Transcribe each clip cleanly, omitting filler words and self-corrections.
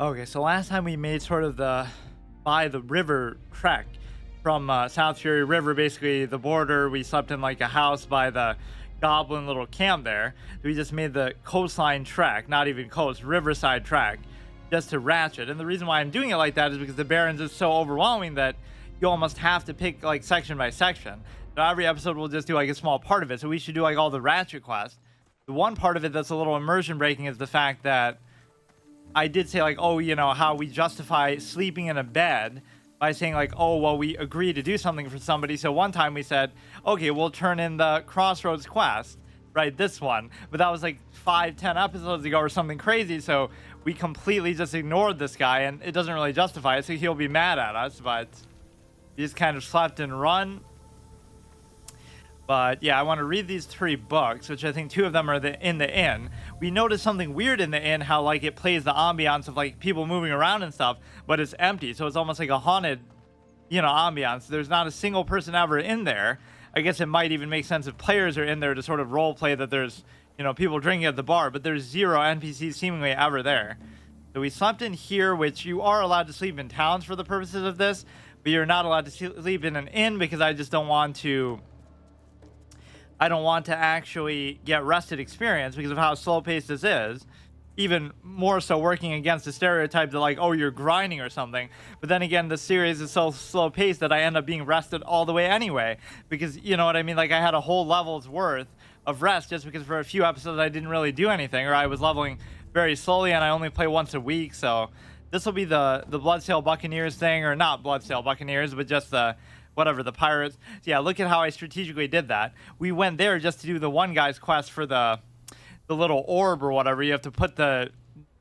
Okay, so last time we made sort of the by the river trek from South Fury River, basically the border. We slept in like a house by the goblin little camp there. We just made the coastline trek, not even coast, riverside trek, just to Ratchet. And the reason why I'm doing it like that is because the Barrens is so overwhelming that you almost have to pick like section by section. So every episode we'll just do like a small part of it. So we should do like all the Ratchet quests. The one part of it that's a little immersion breaking is the fact that I did say like, oh, how we justify sleeping in a bed by saying like, oh, well, we agree to do something for somebody. So one time we said, okay, we'll turn in the Crossroads quest, right? This one, but that was like 5-10 episodes ago or something crazy. So we completely just ignored this guy, and it doesn't really justify it. So he'll be mad at us, but he just kind of slept and run. But yeah, I want to read these 3 books, which I think 2 of them are in the inn. We noticed something weird in the inn, how like it plays the ambiance of like people moving around and stuff, but it's empty. So it's almost like a haunted, ambiance. There's not a single person ever in there. I guess it might even make sense if players are in there to sort of role play that there's, people drinking at the bar, but there's 0 NPCs seemingly ever there. So we slept in here, which you are allowed to sleep in towns for the purposes of this, but you're not allowed to sleep in an inn because I just don't want to actually get rested experience because of how slow paced this is. Even more so working against the stereotype that like, oh, you're grinding or something. But then again, the series is so slow paced that I end up being rested all the way anyway. Because you know what I mean? Like I had a whole level's worth of rest just because for a few episodes I didn't really do anything, or I was leveling very slowly and I only play once a week. So this will be the Bloodsail Buccaneers thing, or not Bloodsail Buccaneers, but just the whatever, the pirates. So yeah, look at how I strategically did that. We went there just to do the one guy's quest for the little orb or whatever. You have to put the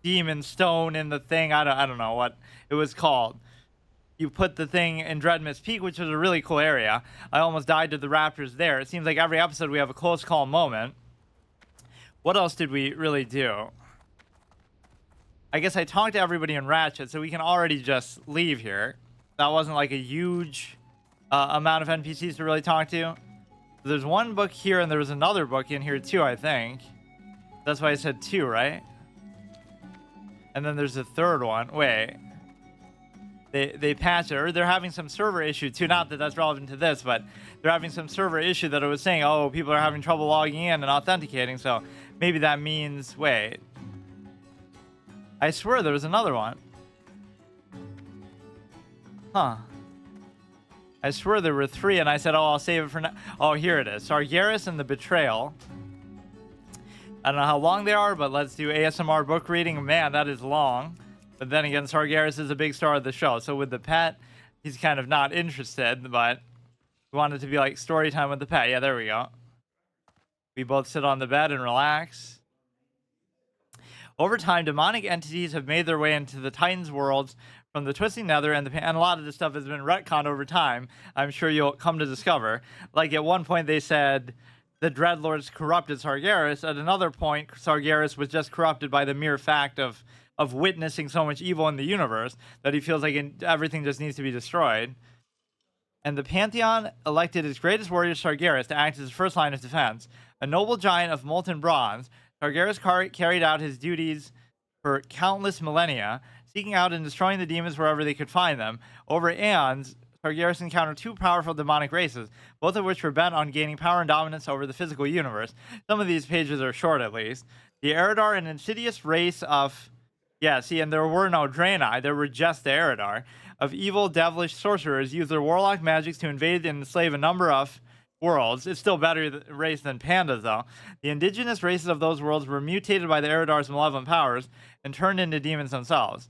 demon stone in the thing. I don't know what it was called. You put the thing in Dreadmist Peak, which was a really cool area. I almost died to the raptors there. It seems like every episode we have a close call moment. What else did we really do? I guess I talked to everybody in Ratchet, so we can already just leave here. That wasn't like a huge amount of NPCs to really talk to. There's one book here, and there was another book in here too, I think. That's why I said 2, right? And then there's a third one. Wait. They patched it, or they're having some server issue too. Not that that's relevant to this, but they're having some server issue that it was saying, oh, people are having trouble logging in and authenticating. So maybe that means, wait. I swear there was another one. Huh. I swear there were 3, and I said, oh, I'll save it for now. Oh, here it is. Sargeras and the Betrayal. I don't know how long they are, but let's do ASMR book reading. Man, that is long. But then again, Sargeras is a big star of the show. So with the pet, he's kind of not interested, but we want it to be like story time with the pet. Yeah, there we go. We both sit on the bed and relax. Over time, demonic entities have made their way into the Titans' worlds from the Twisting Nether, and a lot of this stuff has been retconned over time. I'm sure you'll come to discover. Like at one point they said the Dreadlords corrupted Sargeras. At another point, Sargeras was just corrupted by the mere fact of witnessing so much evil in the universe that he feels like everything just needs to be destroyed. And the Pantheon elected its greatest warrior, Sargeras, to act as his first line of defense. A noble giant of molten bronze, Sargeras carried out his duties for countless millennia, seeking out and destroying the demons wherever they could find them. Over aeons, Sargeras encountered 2 powerful demonic races, both of which were bent on gaining power and dominance over the physical universe. Some of these pages are short, at least. The Eridar, an insidious race of... Yeah, see, and there were no Draenei, there were just the Eridar, of evil, devilish sorcerers, used their warlock magics to invade and enslave a number of worlds. It's still better race than pandas, though. The indigenous races of those worlds were mutated by the Eridar's malevolent powers and turned into demons themselves.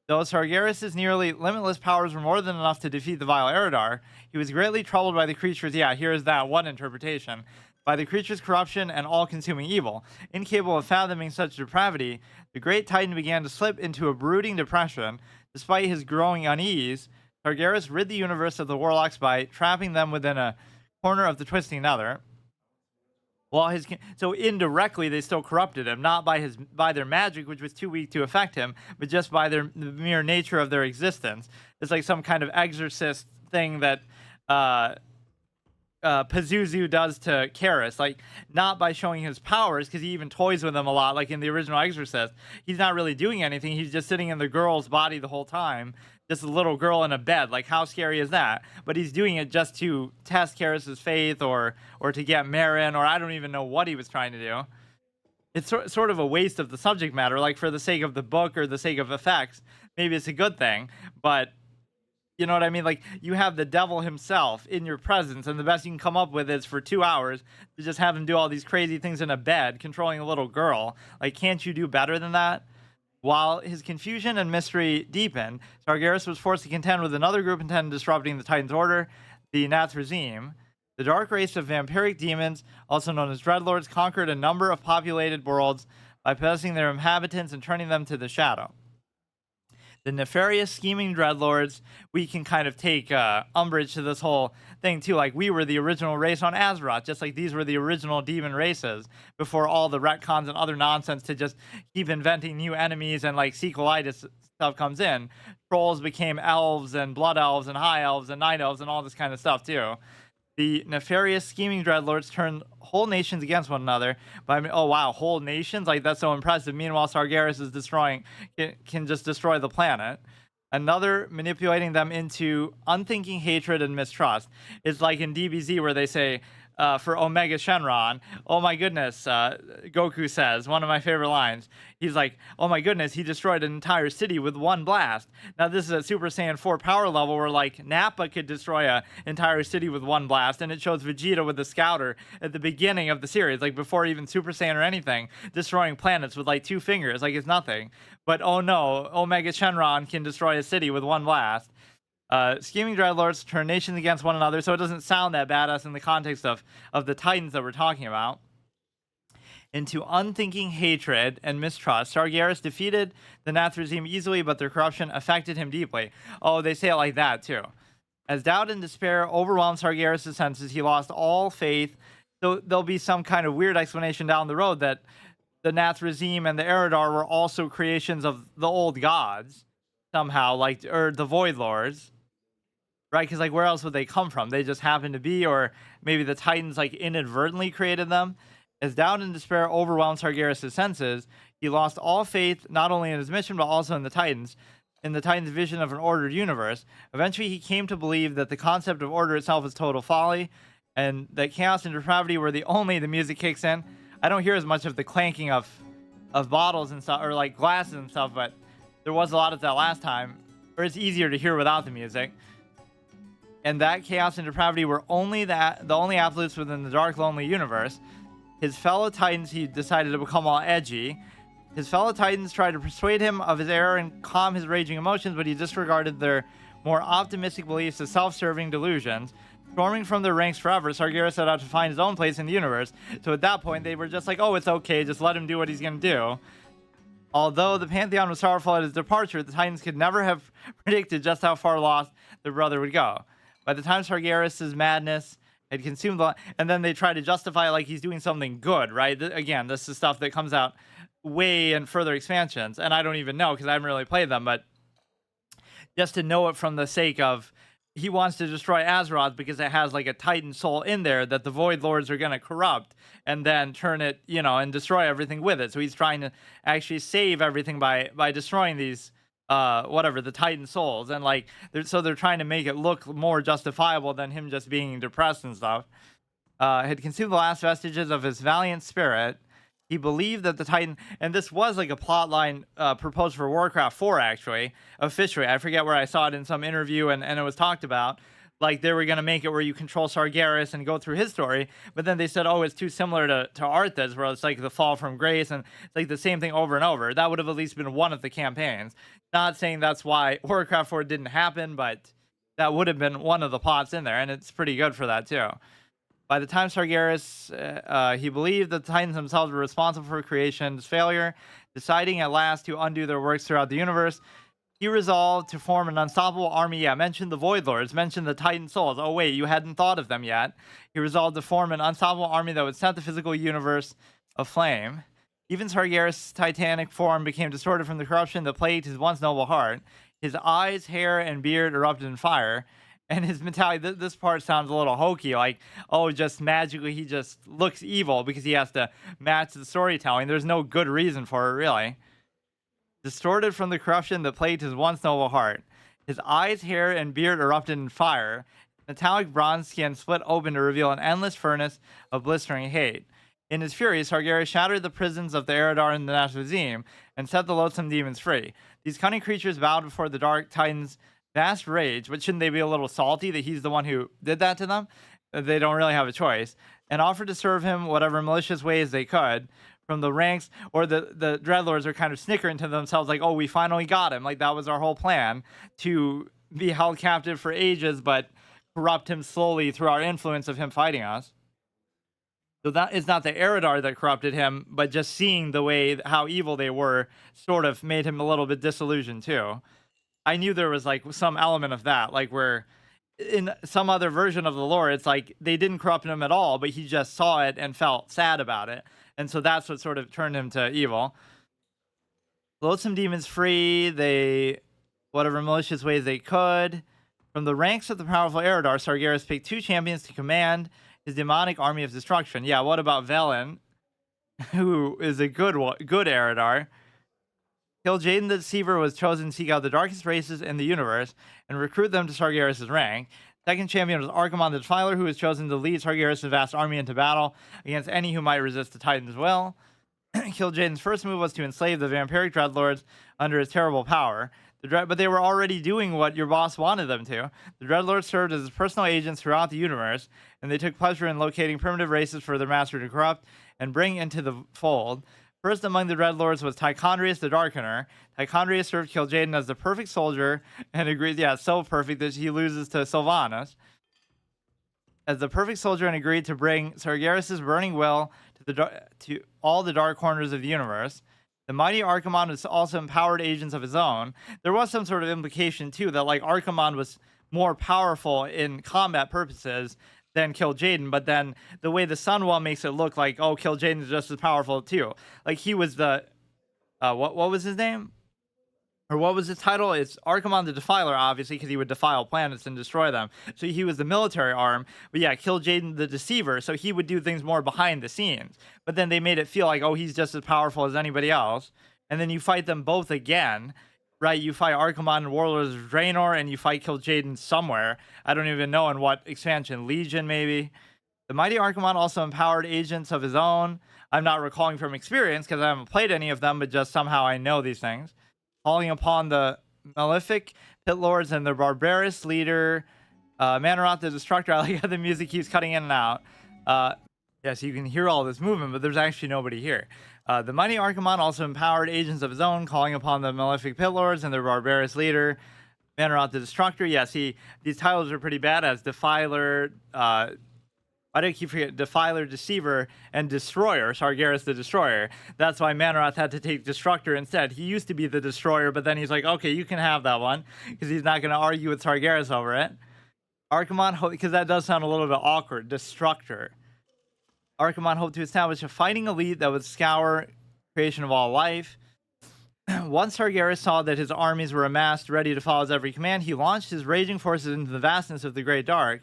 Though Sargeras' nearly limitless powers were more than enough to defeat the vile Eridar, he was greatly troubled by the creature's, yeah, here's that one interpretation, by the creature's corruption and all-consuming evil. Incapable of fathoming such depravity, the great titan began to slip into a brooding depression. Despite his growing unease, Sargeras rid the universe of the warlocks by trapping them within a corner of the Twisting Nether. So indirectly they still corrupted him, not by their magic, which was too weak to affect him, but just by the mere nature of their existence. It's like some kind of exorcist thing that Pazuzu does to Karis, like not by showing his powers, because he even toys with them a lot, like in the original Exorcist. He's not really doing anything. He's just sitting in the girl's body the whole time, just a little girl in a bed. Like how scary is that? But he's doing it just to test Karis's faith, or to get Marin, or I don't even know what he was trying to do. It's sort of a waste of the subject matter, like for the sake of the book or the sake of effects. Maybe it's a good thing, but you know what I mean? Like, you have the devil himself in your presence, and the best you can come up with is for 2 hours to just have him do all these crazy things in a bed, controlling a little girl. Like, can't you do better than that? While his confusion and mystery deepened, Sargeras was forced to contend with another group intent on disrupting the Titan's order, the Nathrazim. The dark race of vampiric demons, also known as Dreadlords, conquered a number of populated worlds by possessing their inhabitants and turning them to the shadow. The nefarious, scheming dreadlords, we can kind of take umbrage to this whole thing too. Like, we were the original race on Azeroth, just like these were the original demon races before all the retcons and other nonsense to just keep inventing new enemies and like sequelitis stuff comes in. Trolls became elves and blood elves and high elves and night elves and all this kind of stuff too. The nefarious, scheming dreadlords turned whole nations against one another. But oh wow, whole nations? Like, that's so impressive. Meanwhile, Sargeras is can just destroy the planet. Another manipulating them into unthinking hatred and mistrust. It's like in DBZ where they say, for Omega Shenron, oh my goodness, Goku says, one of my favorite lines. He's like, oh my goodness, he destroyed an entire city with one blast. Now, this is a Super Saiyan 4 power level where, like, Nappa could destroy an entire city with one blast, and it shows Vegeta with the Scouter at the beginning of the series, like, before even Super Saiyan or anything, destroying planets with, like, 2 fingers, like, it's nothing. But, oh no, Omega Shenron can destroy a city with one blast. Scheming dreadlords turn nations against one another, so it doesn't sound that badass in the context of the Titans that we're talking about. Into unthinking hatred and mistrust, Sargeras defeated the Nathrazim easily, but their corruption affected him deeply. Oh, they say it like that too. As doubt and despair overwhelmed Sargeras' senses, he lost all faith. So there'll be some kind of weird explanation down the road that the Nathrazim and the Eridar were also creations of the old gods somehow, like, or the Void Lords. Right, because, like, where else would they come from? They just happen to be, or maybe the Titans, like, inadvertently created them. As doubt and despair overwhelmed Sargeras' senses, he lost all faith, not only in his mission, but also in the Titans' vision of an ordered universe. Eventually, he came to believe that the concept of order itself is total folly, and that chaos and depravity were the music kicks in. I don't hear as much of the clanking of bottles and stuff, or, like, glasses and stuff, but there was a lot of that last time, or it's easier to hear without the music. And that chaos and depravity were the only absolutes within the dark, lonely universe. His fellow Titans, he decided to become all edgy. His fellow Titans tried to persuade him of his error and calm his raging emotions, but he disregarded their more optimistic beliefs as self-serving delusions. Storming from their ranks forever, Sargeras set out to find his own place in the universe. So at that point, they were just like, oh, it's okay, just let him do what he's going to do. Although the Pantheon was sorrowful at his departure, the Titans could never have predicted just how far lost their brother would go. By the time Sargeras' madness had consumed and then they try to justify it like he's doing something good, right? Again, this is stuff that comes out way in further expansions, and I don't even know because I haven't really played them, but just to know it from the sake of he wants to destroy Azeroth because it has like a Titan soul in there that the Void Lords are going to corrupt and then turn it, and destroy everything with it. So he's trying to actually save everything by destroying these the Titan souls, and like they're trying to make it look more justifiable than him just being depressed and stuff. Had consumed the last vestiges of his valiant spirit. He believed that the Titan, and this was like a plot line proposed for Warcraft 4 actually, officially. I forget where I saw it in some interview, and it was talked about. Like, they were going to make it where you control Sargeras and go through his story, but then they said, oh, it's too similar to Arthas, where it's like the fall from grace, and it's like the same thing over and over. That would have at least been one of the campaigns. Not saying that's why Warcraft 4 didn't happen, but that would have been one of the plots in there, and it's pretty good for that, too. By the time Sargeras, he believed that the Titans themselves were responsible for creation's failure, deciding at last to undo their works throughout the universe. He resolved to form an unstoppable army. Yeah, mention the Void Lords, mention the Titan Souls. Oh, wait, you hadn't thought of them yet. He resolved to form an unstoppable army that would set the physical universe aflame. Even Sargeras' titanic form became distorted from the corruption that plagued his once noble heart. His eyes, hair, and beard erupted in fire. And his mentality, this part sounds a little hokey, like, oh, just magically he just looks evil because he has to match the storytelling. There's no good reason for it, really. Distorted from the corruption that plagued his once noble heart. His eyes, hair, and beard erupted in fire. Metallic bronze skin split open to reveal an endless furnace of blistering hate. In his fury, Sargeras shattered the prisons of the Eridar and the Nashvazim and set the loathsome demons free. These cunning creatures bowed before the Dark Titan's vast rage, but shouldn't they be a little salty that he's the one who did that to them? They don't really have a choice. And offered to serve him whatever malicious ways they could. From the ranks, or the Dreadlords are kind of snickering to themselves like, oh, we finally got him. Like, that was our whole plan, to be held captive for ages, but corrupt him slowly through our influence of him fighting us. So that is not the Eridar that corrupted him, but just seeing the way how evil they were sort of made him a little bit disillusioned too. I knew there was like some element of that, like where in some other version of the lore, it's like they didn't corrupt him at all, but he just saw it and felt sad about it. And so that's what sort of turned him to evil. Loathsome demons free, they, whatever malicious ways they could. From the ranks of the powerful Eridar, Sargeras picked 2 champions to command his demonic army of destruction. Yeah, what about Velen, who is a good Eridar? Kil'jaeden the Deceiver was chosen to seek out the darkest races in the universe and recruit them to Sargeras' rank. Second champion was Archimonde the Defiler, who was chosen to lead Sargeras' vast army into battle against any who might resist the Titan's will. Kil'jaeden's first move was to enslave the vampiric Dreadlords under his terrible power. But they were already doing what your boss wanted them to. The Dreadlords served as his personal agents throughout the universe, and they took pleasure in locating primitive races for their master to corrupt and bring into the fold. First among the Dreadlords was Tichondrius the Darkener. Tichondrius served Kil'jaeden as the perfect soldier and agreed, yeah, so perfect that he loses to Sylvanas. As the perfect soldier and agreed to bring Sargeras' burning will to all the dark corners of the universe. The mighty Archimonde was also empowered agents of his own. There was some sort of implication, too, that like Archimonde was more powerful in combat purposes than Kil'jaeden, but then the way the Sunwell makes it look like, oh, Kil'jaeden is just as powerful too. Like he was the what was his name? Or what was his title? It's Archimonde the Defiler, obviously, because he would defile planets and destroy them. So he was the military arm. But yeah, Kil'jaeden the Deceiver, so he would do things more behind the scenes. But then they made it feel like, oh, he's just as powerful as anybody else. And then you fight them both again. Right, you fight Archimonde and Warlords of Draenor, and you fight Kil'jaeden somewhere. I don't even know in what expansion. Legion, maybe? The mighty Archimonde also empowered agents of his own. I'm not recalling from experience, because I haven't played any of them, but just somehow I know these things. Calling upon the Malefic Pit Lords and their barbarous leader, Manaroth the Destructor. I like how the music keeps cutting in and out. Yeah, so you can hear all this movement, but there's actually nobody here. The mighty Archimonde also empowered agents of his own, calling upon the Malefic Pit Lords and their barbarous leader, Manaroth the Destructor. Yeah, see, these titles are pretty badass. Defiler, why do I keep forgetting? Defiler, Deceiver, and Destroyer, Sargeras the Destroyer. That's why Manaroth had to take Destructor instead. He used to be the Destroyer, but then he's like, okay, you can have that one, because he's not going to argue with Sargeras over it. Archimonde, because that does sound a little bit awkward. Destructor. Archimonde hoped to establish a fighting elite that would scour creation of all life. Once Sargeras saw that his armies were amassed, ready to follow his every command, he launched his raging forces into the vastness of the Great Dark.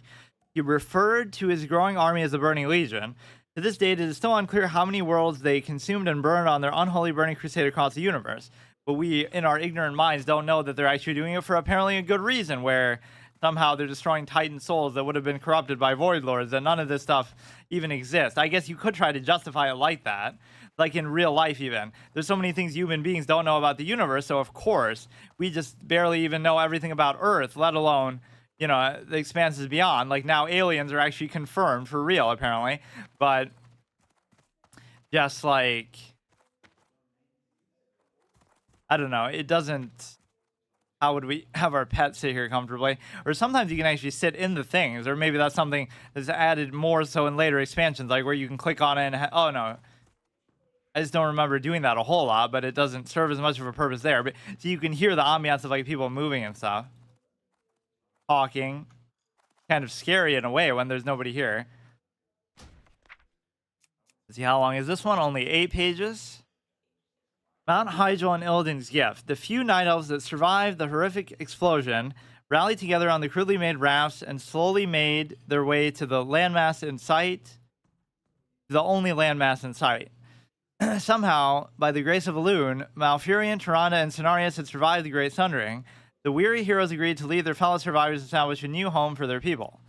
He referred to his growing army as the Burning Legion. To this date, it is still unclear how many worlds they consumed and burned on their unholy burning crusade across the universe. But we, in our ignorant minds, don't know that they're actually doing it for apparently a good reason, where somehow they're destroying Titan souls that would have been corrupted by Void Lords, and none of this stuff even exists. I guess you could try to justify it like that, like in real life even. There's so many things human beings don't know about the universe, so of course, we just barely even know everything about Earth, let alone, you know, the expanses beyond. Like now aliens are actually confirmed for real, apparently. But just like, I don't know, it doesn't, how would we have our pets sit here comfortably? Or sometimes you can actually sit in the things, or maybe that's something that's added more so in later expansions, like where you can click on it and, oh no, I just don't remember doing that a whole lot, but it doesn't serve as much of a purpose there. But so you can hear the ambiance of like people moving and stuff. Talking. Kind of scary in a way when there's nobody here. Let's see, how long is this one? Only 8 pages. Mount Hyjal and Illidan's gift. The few night elves that survived the horrific explosion rallied together on the crudely made rafts and slowly made their way to the landmass in sight, the only landmass in sight. Somehow, by the grace of Elune, Malfurion, Tyrande, and Cenarius had survived the Great Sundering. The weary heroes agreed to leave their fellow survivors and establish a new home for their people.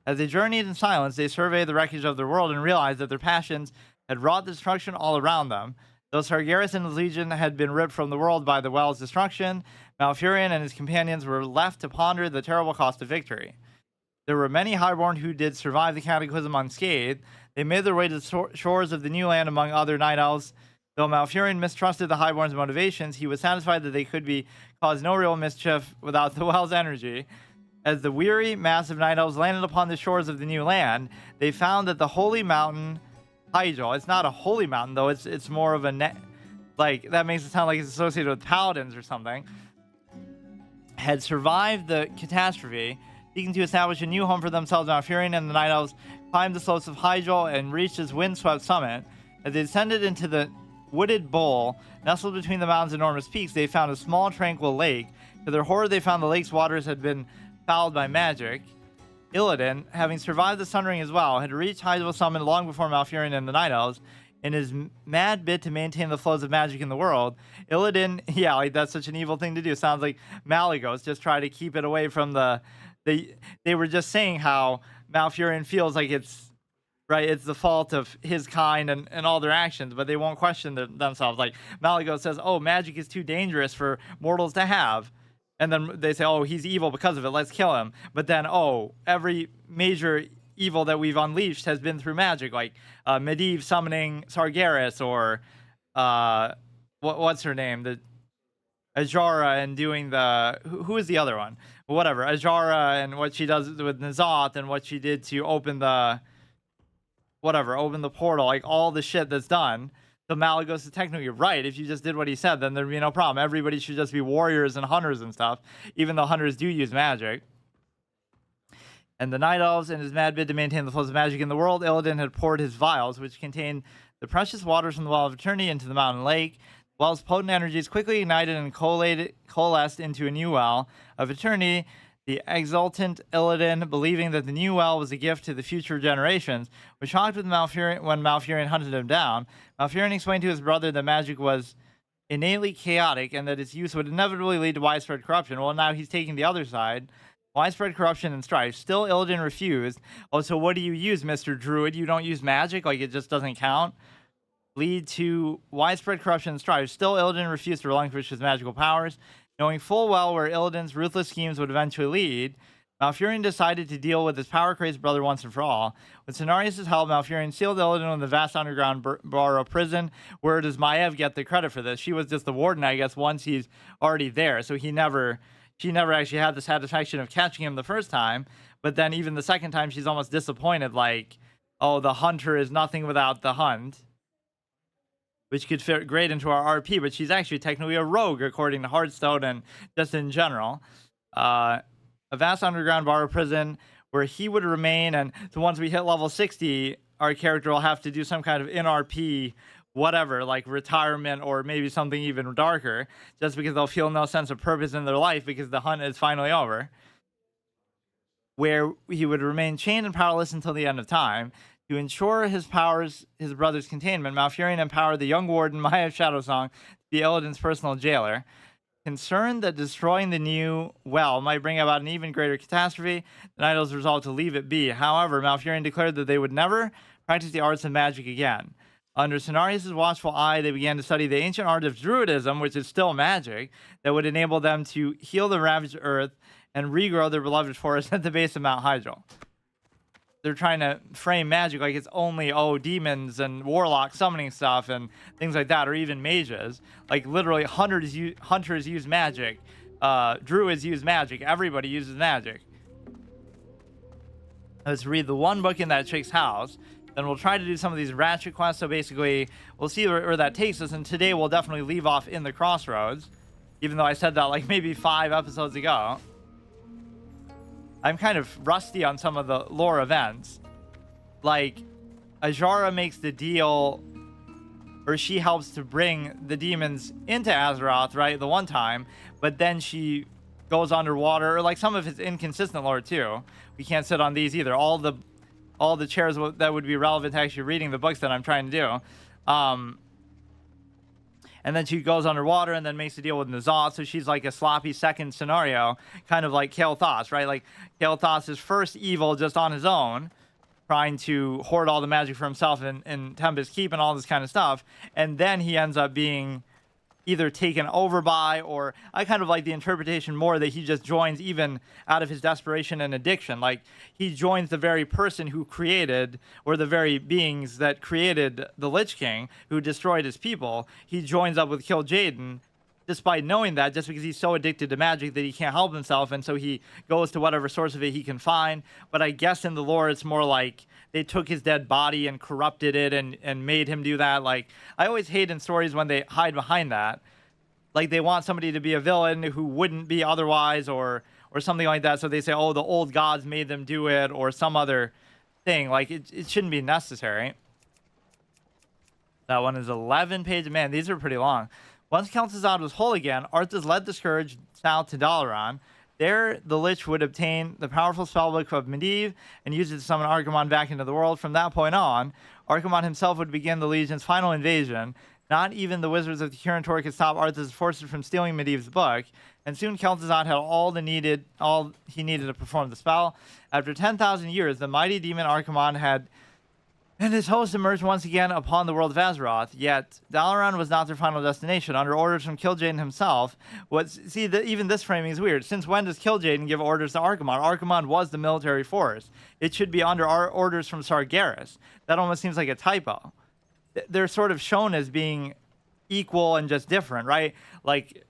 As they journeyed in silence, they surveyed the wreckage of their world and realized that their passions had wrought destruction all around them. Though Sargeras and his legion had been ripped from the world by the well's destruction, Malfurion and his companions were left to ponder the terrible cost of victory. There were many highborn who did survive the cataclysm unscathed. They made their way to the shores of the new land among other night elves. Though Malfurion mistrusted the highborn's motivations, he was satisfied that they could cause no real mischief without the well's energy. As the weary, massive night elves landed upon the shores of the new land, they found that the holy mountain Hyjal, it's not a holy mountain though, it's more of a like that makes it sound like it's associated with paladins or something, had survived the catastrophe. Seeking to establish a new home for themselves, Malfurion and the night elves climbed the slopes of Hyjal and reached its windswept summit. As they descended into the wooded bowl nestled between the mountain's enormous peaks, they found a small tranquil lake. To their horror, they found the lake's waters had been fouled by magic. Illidan, having survived the Sundering as well, had reached Hyjal's summit long before Malfurion and the Night Elves. In his mad bid to maintain the flows of magic in the world, Illidan, yeah, like that's such an evil thing to do. Sounds like Malygos just try to keep it away from they were just saying how Malfurion feels like it's the fault of his kind and all their actions, but they won't question themselves. Like Malygos says, oh, magic is too dangerous for mortals to have. And then they say, oh, he's evil because of it, let's kill him. But then, oh, every major evil that we've unleashed has been through magic, like Medivh summoning Sargeras, or what's her name? The Ajara, and doing the... Who is the other one? Whatever. Ajara and what she does with N'Zoth, and what she did to open the... open the portal, like all the shit that's done. So Malygos is technically right. If you just did what he said, then there'd be no problem. Everybody should just be warriors and hunters and stuff, even though hunters do use magic. And the Night Elves, in his mad bid to maintain the flows of magic in the world, Illidan had poured his vials, which contained the precious waters from the Well of Eternity, into the mountain lake. The well's potent energies quickly ignited and coalesced into a new Well of Eternity. The exultant Illidan, believing that the new well was a gift to the future generations, was shocked when Malfurion hunted him down. Malfurion explained to his brother that magic was innately chaotic and that its use would inevitably lead to widespread corruption. Well, now he's taking the other side. Widespread corruption and strife. Still, Illidan refused. Oh, so what do you use, Mr. Druid? You don't use magic? Like, it just doesn't count? Lead to widespread corruption and strife. Still, Illidan refused to relinquish his magical powers. Knowing full well where Illidan's ruthless schemes would eventually lead, Malfurion decided to deal with his power-crazed brother once and for all. With Cenarius' help, Malfurion sealed Illidan in the vast underground Barrow prison. Where does Maiev get the credit for this? She was just the warden, I guess, once he's already there. So she never actually had the satisfaction of catching him the first time. But then even the second time, she's almost disappointed, like, oh, the hunter is nothing without the hunt. Which could fit great into our RP, but she's actually technically a rogue, according to Hearthstone and just in general. A vast underground Barrow prison where he would remain, and so once we hit level 60, our character will have to do some kind of NRP, whatever, like retirement or maybe something even darker, just because they'll feel no sense of purpose in their life because the hunt is finally over. Where he would remain chained and powerless until the end of time. To ensure his brother's containment, Malfurion empowered the young warden Maiev Shadowsong to be Illidan's personal jailer. Concerned that destroying the new well might bring about an even greater catastrophe, the Night Elves resolved to leave it be. However, Malfurion declared that they would never practice the arts of magic again. Under Cenarius' watchful eye, they began to study the ancient art of Druidism, which is still magic, that would enable them to heal the ravaged earth and regrow their beloved forest at the base of Mount Hyjal. They're trying to frame magic like it's only, demons and warlocks summoning stuff and things like that, or even mages. Like, literally, hunters use magic. Druids use magic. Everybody uses magic. Let's read the one book in that chick's house. Then we'll try to do some of these ratchet quests. So basically, we'll see where that takes us. And today, we'll definitely leave off in the Crossroads. Even though I said that, like, maybe 5 episodes ago. I'm kind of rusty on some of the lore events. Like, Ajara makes the deal, or she helps to bring the demons into Azeroth, right, the one time, but then she goes underwater, or like some of his inconsistent lore too. We can't sit on these either. All the chairs that would be relevant to actually reading the books that I'm trying to do. And then she goes underwater and then makes a deal with N'Zoth. So she's like a sloppy second scenario, kind of like Kael'thas, right? Like Kael'thas is first evil just on his own, trying to hoard all the magic for himself and Tempest Keep and all this kind of stuff. And then he ends up being either taken over by, or I kind of like the interpretation more that he just joins even out of his desperation and addiction. Like he joins the very person who created, or the very beings that created the Lich King, who destroyed his people. He joins up with Kil'jaeden despite knowing that, just because he's so addicted to magic that he can't help himself, and so he goes to whatever source of it he can find. But I guess in the lore it's more like they took his dead body and corrupted it and made him do that. Like, I always hate in stories when they hide behind that. Like, they want somebody to be a villain who wouldn't be otherwise, or something like that. So they say, oh, the old gods made them do it, or some other thing. Like, it shouldn't be necessary. That one is 11 pages. Man, these are pretty long. Once Kel'Thuzad was whole again, Arthas led the Scourge south to Dalaran. There, the Lich would obtain the powerful spellbook of Medivh and use it to summon Archimonde back into the world. From that point on, Archimonde himself would begin the Legion's final invasion. Not even the wizards of the Kirin-Tor could stop Arthas' forces from stealing Medivh's book, and soon Kel'Thuzad had all he needed to perform the spell. After 10,000 years, the mighty demon Archimonde and his host emerged once again upon the world of Azeroth. Yet Dalaran was not their final destination. Under orders from Kil'jaeden himself, even this framing is weird. Since when does Kil'jaeden give orders to Archimonde? Archimonde was the military force. It should be under our orders from Sargeras. That almost seems like a typo. They're sort of shown as being equal and just different, right? Like,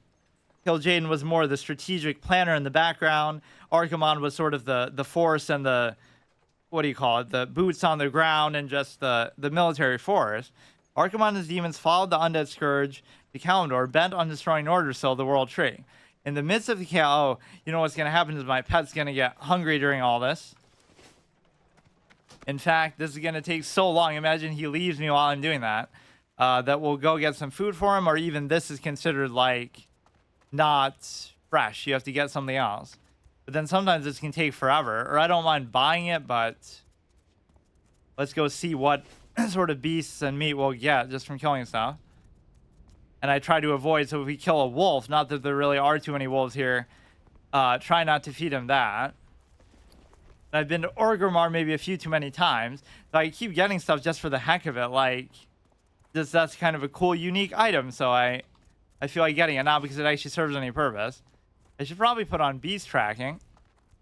Kil'jaeden was more the strategic planner in the background. Archimonde was sort of the force and the, what do you call it, the boots on the ground and just the military force. Archimonde and his demons followed the undead Scourge to Kalimdor, bent on destroying Nordrassil, the World Tree. In the midst of the chaos, you know what's going to happen is my pet's going to get hungry during all this. In fact, this is going to take so long. Imagine he leaves me while I'm doing that. That we'll go get some food for him, or even this is considered like not fresh. You have to get something else. But then sometimes this can take forever, or I don't mind buying it, but let's go see what sort of beasts and meat we'll get just from killing stuff. And I try to avoid, so if we kill a wolf, not that there really are too many wolves here, try not to feed him that. And I've been to Orgrimmar maybe a few too many times, so I keep getting stuff just for the heck of it, like, that's kind of a cool, unique item, so I feel like getting it, not because it actually serves any purpose. I should probably put on beast tracking.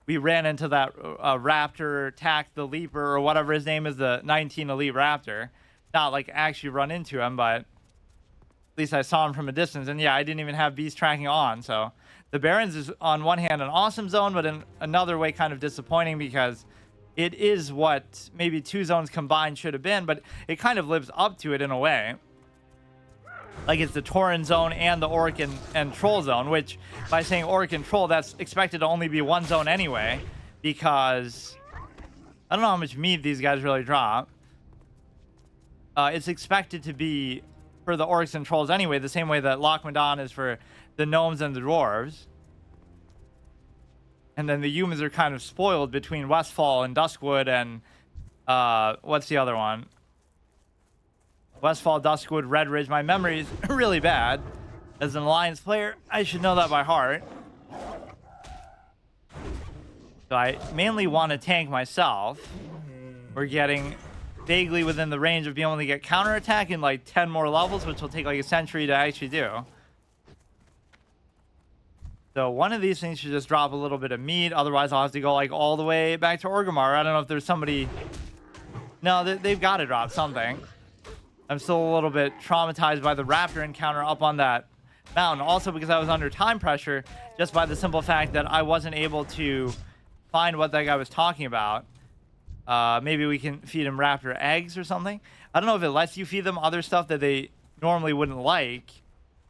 We ran into that raptor, attacked the leaper, or whatever his name is, the 19 elite raptor. Not like actually run into him, but at least I saw him from a distance. And yeah, I didn't even have beast tracking on. So the Barrens is on one hand an awesome zone, but in another way kind of disappointing, because it is what maybe two zones combined should have been, but it kind of lives up to it in a way. Like, it's the Tauren zone and the Orc and Troll zone, which, by saying Orc and Troll, that's expected to only be one zone anyway, because I don't know how much meat these guys really drop. It's expected to be for the Orcs and Trolls anyway, the same way that Loch Modan is for the Gnomes and the Dwarves. And then the humans are kind of spoiled between Westfall and Duskwood and, what's the other one? Westfall, Duskwood, Redridge. My memory is really bad. As an Alliance player, I should know that by heart. So I mainly want to tank myself. We're getting vaguely within the range of being able to get counterattack in like 10 more levels, which will take like a century to actually do. So one of these things should just drop a little bit of meat. Otherwise, I'll have to go like all the way back to Orgrimmar. I don't know if there's somebody... No, they've got to drop something. I'm still a little bit traumatized by the raptor encounter up on that mountain. Also because I was under time pressure, just by the simple fact that I wasn't able to find what that guy was talking about. Maybe we can feed him raptor eggs or something. I don't know if it lets you feed them other stuff that they normally wouldn't like,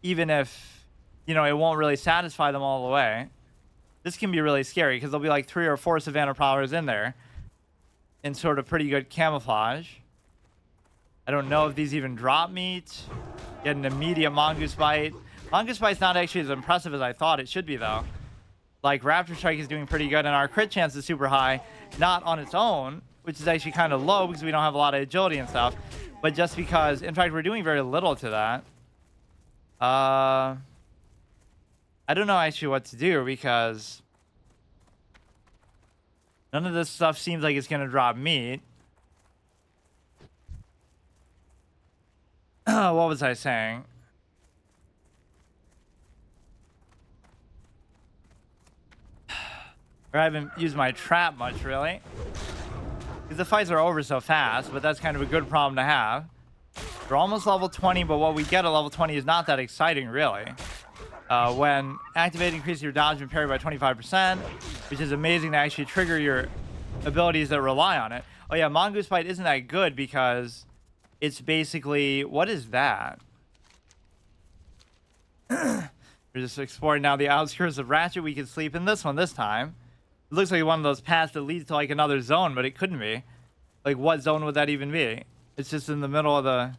even if, you know, it won't really satisfy them all the way. This can be really scary because there'll be like 3 or 4 Savannah Prowlers in there in sort of pretty good camouflage. I don't know if these even drop meat. Get an immediate mongoose bite. Mongoose bite's not actually as impressive as I thought it should be, though. like Raptor Strike is doing pretty good, and our crit chance is super high, not on its own, which is actually kind of low because we don't have a lot of agility and stuff, but just because, in fact, we're doing very little to that. I don't know actually what to do because none of this stuff seems like it's going to drop meat. What was I saying? Or I haven't used my trap much, really. Because the fights are over so fast, but that's kind of a good problem to have. We're almost level 20, but what we get at level 20 is not that exciting, really. When activated, increase your dodge and parry by 25%, which is amazing to actually trigger your abilities that rely on it. Oh yeah, Mongoose Bite isn't that good because it's basically... What is that? We're just exploring now the outskirts of Ratchet. We could sleep in this one this time. It looks like one of those paths that leads to like another zone, but it couldn't be. Like, what zone would that even be? It's just in the middle of the...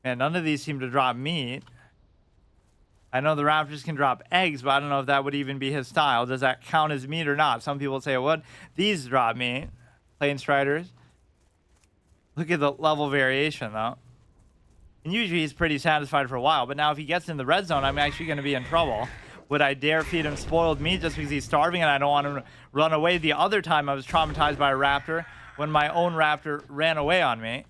Man, none of these seem to drop meat. I know the raptors can drop eggs, but I don't know if that would even be his style. Does that count as meat or not? Some people say it would. These drop meat. Plain Striders. Look at the level variation, though. And usually he's pretty satisfied for a while, but now if he gets in the red zone, I'm actually going to be in trouble. Would I dare feed him spoiled meat just because he's starving and I don't want him to run away? The other time I was traumatized by a raptor when my own raptor ran away on me.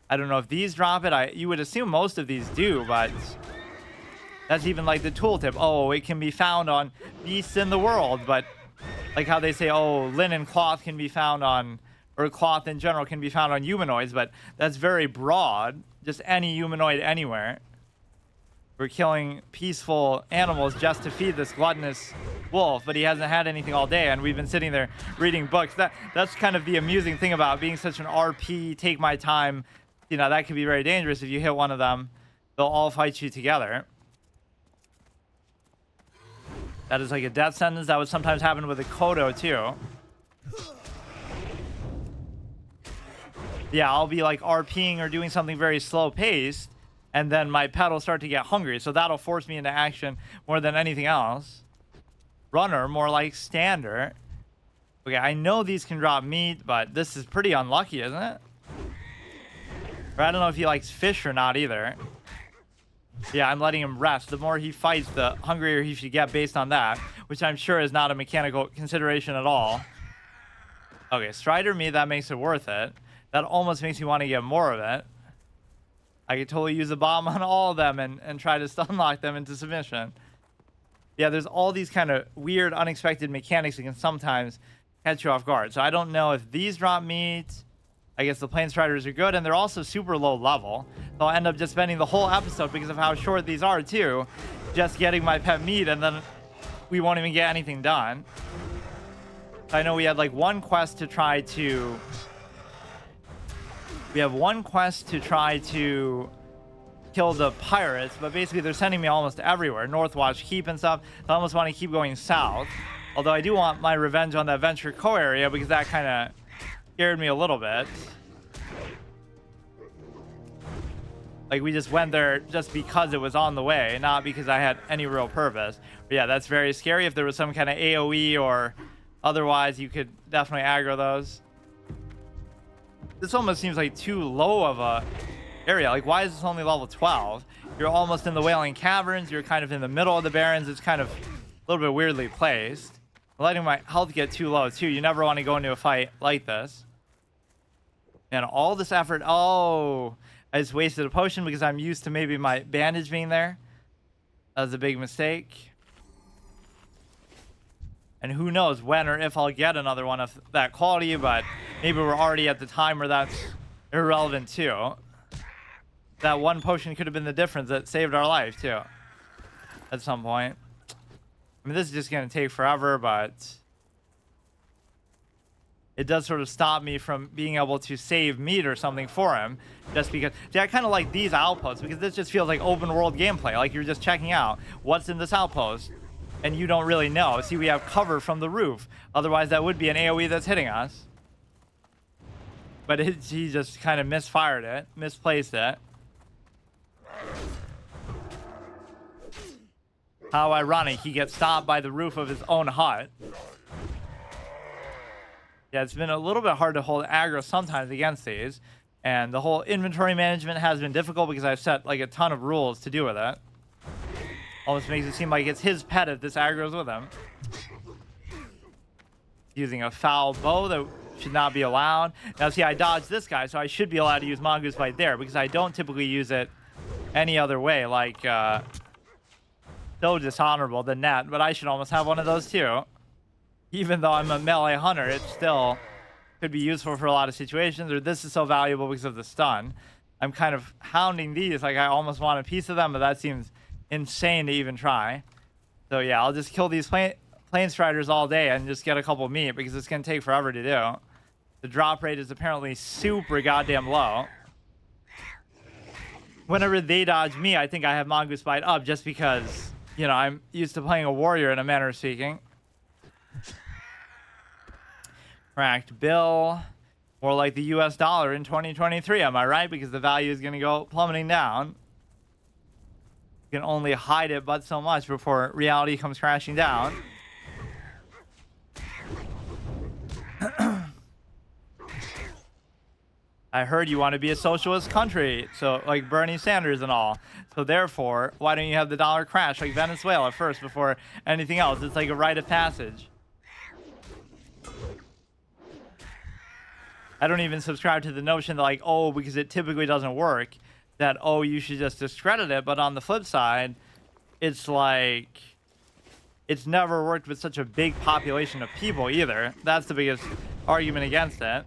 I don't know if these drop it. You would assume most of these do, but that's even like the tooltip. Oh, it can be found on beasts in the world, but like how they say, oh, linen cloth can be found on, or cloth in general can be found on humanoids, but that's very broad. Just any humanoid anywhere. We're killing peaceful animals just to feed this gluttonous wolf, but he hasn't had anything all day, and we've been sitting there reading books. That's kind of the amusing thing about being such an RP, take my time. You know, that could be very dangerous. If you hit one of them, they'll all fight you together. That is like a death sentence. That would sometimes happen with a Kodo, too. Yeah, I'll be like RPing or doing something very slow-paced, and then my pet will start to get hungry, so that'll force me into action more than anything else. Runner, more like standard. Okay, I know these can drop meat, but this is pretty unlucky, isn't it? Or I don't know if he likes fish or not either. Yeah, I'm letting him rest. The more he fights, the hungrier he should get based on that, which I'm sure is not a mechanical consideration at all. Okay, Strider meat, that makes it worth it. That almost makes me want to get more of it. I could totally use a bomb on all of them and try to stun lock them into submission. Yeah, there's all these kind of weird, unexpected mechanics that can sometimes catch you off guard. So I don't know if these drop meat. I guess the Plain Striders are good, and they're also super low level. So I'll end up just spending the whole episode, because of how short these are too, just getting my pet meat, and then we won't even get anything done. I know we had like one quest to try to... We have one quest to try to kill the pirates, but basically they're sending me almost everywhere. Northwatch Keep and stuff. So I almost want to keep going south. Although I do want my revenge on that Venture Co area, because that kind of scared me a little bit. Like, we just went there just because it was on the way, not because I had any real purpose. But yeah, that's very scary. If there was some kind of AoE or otherwise, you could definitely aggro those. This almost seems like too low of a area. Like, why is this only level 12? You're almost in the Wailing Caverns. You're kind of in the middle of the Barrens. It's kind of a little bit weirdly placed. I'm letting my health get too low, too. You never want to go into a fight like this. And all this effort. Oh, I just wasted a potion because I'm used to maybe my bandage being there. That was a big mistake. And who knows when or if I'll get another one of that quality, but maybe we're already at the time where that's irrelevant too. That one potion could have been the difference that saved our life too. At some point. I mean, this is just going to take forever, but it does sort of stop me from being able to save meat or something for him. Just because, yeah, I kind of like these outposts, because this just feels like open world gameplay. Like you're just checking out what's in this outpost. And you don't really know. See, we have cover from the roof. Otherwise, that would be an AoE that's hitting us. But he just kind of misfired it. Misplaced it. How ironic, he gets stopped by the roof of his own hut. Yeah, it's been a little bit hard to hold aggro sometimes against these. And the whole inventory management has been difficult because I've set like a ton of rules to do with it. Almost makes it seem like it's his pet if this aggro's with him. Using a foul bow that should not be allowed. Now see, I dodged this guy, so I should be allowed to use Mongoose Bite there because I don't typically use it any other way. Like, so dishonorable, the net, but I should almost have one of those too. Even though I'm a melee hunter, it still could be useful for a lot of situations, or this is so valuable because of the stun. I'm kind of hounding these, like I almost want a piece of them, but that seems insane to even try. So yeah, I'll just kill these plane striders all day and just get a couple meat because it's going to take forever to do. The drop rate is apparently super goddamn low. Whenever they dodge me, I think I have Mongoose Bite up just because, you know, I'm used to playing a warrior in a manner of speaking. Cracked bill. More like the US dollar in 2023, am I right? Because the value is going to go plummeting down. You can only hide it but so much before reality comes crashing down. I heard you want to be a socialist country, so like Bernie Sanders and all. So therefore, why don't you have the dollar crash like Venezuela first before anything else? It's like a rite of passage. I don't even subscribe to the notion that like, oh, because it typically doesn't work, that, oh, you should just discredit it. But on the flip side, it's like, it's never worked with such a big population of people either. That's the biggest argument against it.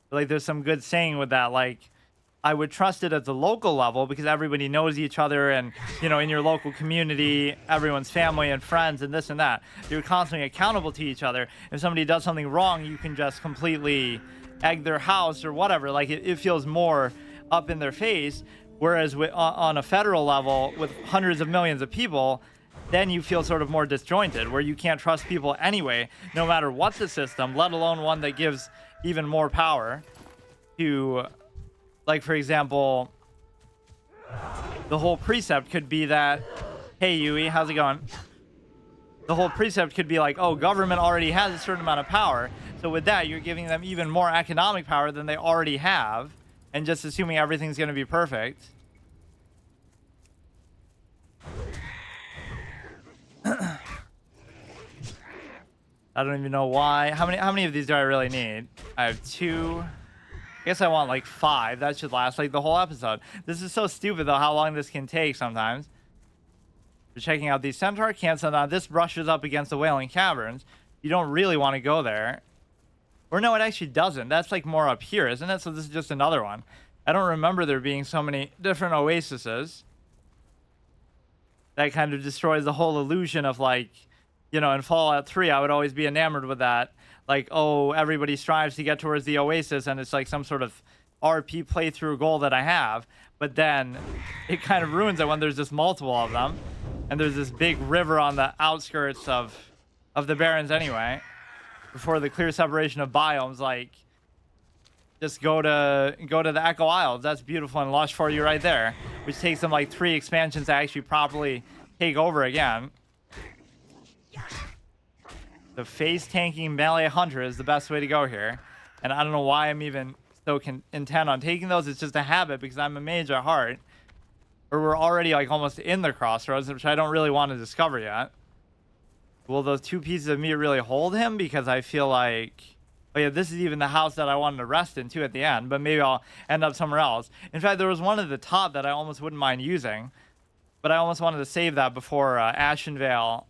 Like, there's some good saying with that, like, I would trust it at the local level because everybody knows each other and, you know, in your local community, everyone's family and friends and this and that. You're constantly accountable to each other. If somebody does something wrong, you can just completely egg their house or whatever. Like, it feels more up in their face. Whereas on a federal level with hundreds of millions of people, then you feel sort of more disjointed, where you can't trust people anyway, no matter what the system, let alone one that gives even more power to, like, for example, the whole precept could be that, hey, Yui, how's it going? The whole precept could be like, oh, government already has a certain amount of power. So with that, you're giving them even more economic power than they already have, and just assuming everything's going to be perfect. I don't even know why. How many of these do I really need? I have 2. I guess I want like 5. That should last like the whole episode. This is so stupid though, how long this can take sometimes. We're checking out these centaur camps, and this brushes up against the Wailing Caverns. You don't really want to go there. Or no, it actually doesn't. That's like more up here, isn't it? So this is just another one. I don't remember there being so many different oases. That kind of destroys the whole illusion of, like, you know, in Fallout 3, I would always be enamored with that. Like, oh, everybody strives to get towards the oasis, and it's like some sort of RP playthrough goal that I have. But then it kind of ruins it when there's just multiple of them. And there's this big river on the outskirts of the Barrens anyway. Before the clear separation of biomes, like, just go to the Echo Isles. That's beautiful and lush for you right there. Which takes them like 3 expansions to actually properly take over again. The face tanking melee hunter is the best way to go here. And I don't know why I'm even so intent on taking those. It's just a habit because I'm a mage at heart. Or we're already like almost in the Crossroads, which I don't really want to discover yet. Will those 2 pieces of meat really hold him? Because I feel like, oh yeah, this is even the house that I wanted to rest in too at the end, but maybe I'll end up somewhere else. In fact, there was one at the top that I almost wouldn't mind using, but I almost wanted to save that before Ashenvale,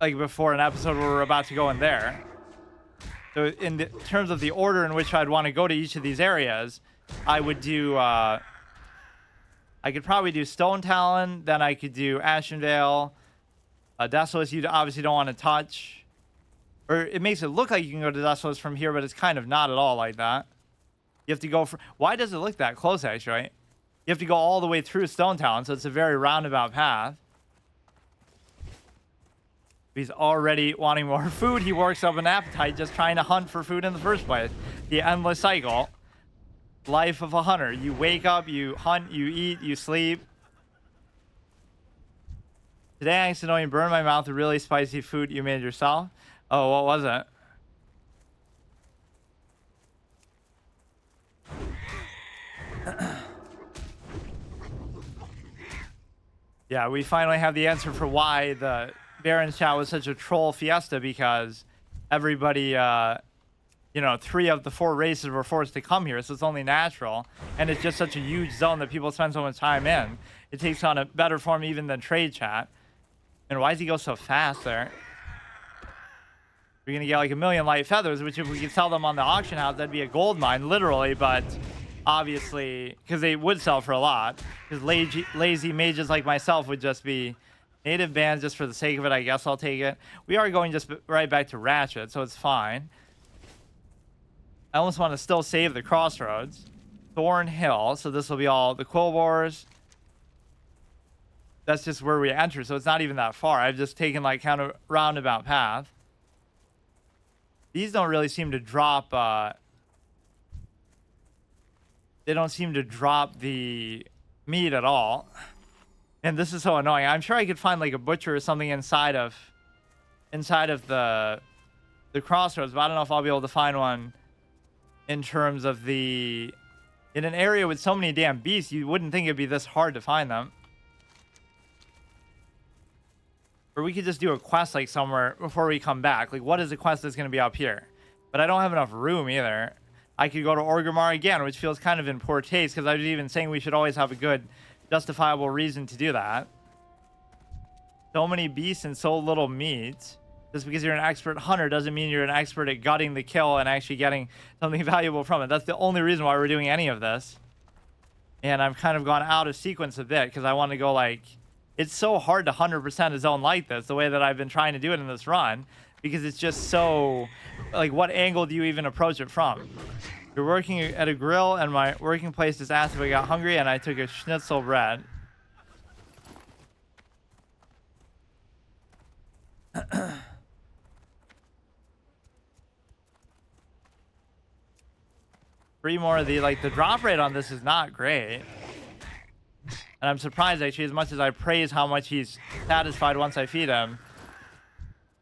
like before an episode where we're about to go in there. So in terms of the order in which I'd want to go to each of these areas, I would do, I could probably do Stone Talon, then I could do Ashenvale. Desolate, you obviously don't want to touch. Or it makes it look like you can go to Desolate from here, but it's kind of not at all like that. You have to go for... Why does it look that close, actually? You have to go all the way through Stone Talon, so it's a very roundabout path. He's already wanting more food. He works up an appetite just trying to hunt for food in the first place. The endless cycle. life of a hunter. You wake up, you hunt, you eat, you sleep. Today I accidentally burned my mouth with really spicy food you made yourself. Oh, what was it? Yeah, we finally have the answer for why the Baron's chat was such a troll fiesta, because everybody, 3 of the 4 races were forced to come here, so it's only natural. And it's just such a huge zone that people spend so much time in. It takes on a better form even than trade chat. And why does he go so fast there? We're going to get like 1,000,000 light feathers, which if we could sell them on the auction house, that'd be a gold mine, literally, but... obviously, because they would sell for a lot. Because lazy mages like myself would just be native bans just for the sake of it. I guess I'll take it. We are going just right back to Ratchet, so it's fine. I almost want to still save the Crossroads. Thorn Hill, so this will be all the Quill Wars. That's just where we enter, so it's not even that far. I've just taken like kind of roundabout path. These don't really seem to drop... they don't seem to drop the meat at all. And this is so annoying. I'm sure I could find like a butcher or something inside of the Crossroads, but I don't know if I'll be able to find one in terms of in an area with so many damn beasts. You wouldn't think it'd be this hard to find them. Or we could just do a quest like somewhere before we come back. Like, what is the quest that's going to be up here? But I don't have enough room either. I could go to Orgrimmar again, which feels kind of in poor taste, because I was even saying we should always have a good, justifiable reason to do that. So many beasts and so little meat. Just because you're an expert hunter doesn't mean you're an expert at gutting the kill and actually getting something valuable from it. That's the only reason why we're doing any of this. And I've kind of gone out of sequence a bit, because I want to go like... it's so hard to 100% a zone like this, the way that I've been trying to do it in this run. Because it's just so... like, what angle do you even approach it from? You're working at a grill, and my working place just asked if I got hungry, and I took a schnitzel bread. Three more of the... like, the drop rate on this is not great. And I'm surprised, actually, as much as I praise how much he's satisfied once I feed him.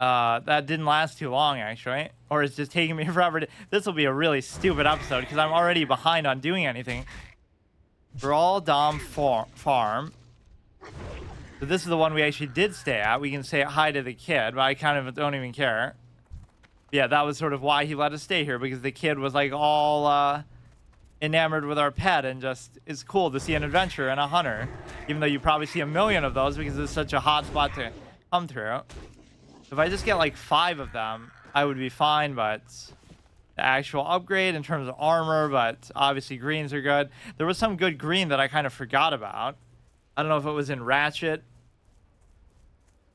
That didn't last too long, actually. Or it's just taking me forever to... this will be a really stupid episode, because I'm already behind on doing anything. Brawl Dom Farm. So this is the one we actually did stay at. We can say hi to the kid, but I kind of don't even care. Yeah, that was sort of why he let us stay here, because the kid was like all enamored with our pet, and just... it's cool to see an adventurer and a hunter. Even though you probably see 1,000,000 of those, because it's such a hot spot to come through. If I just get like 5 of them, I would be fine, but the actual upgrade in terms of armor, but obviously greens are good. There was some good green that I kind of forgot about. I don't know if it was in Ratchet.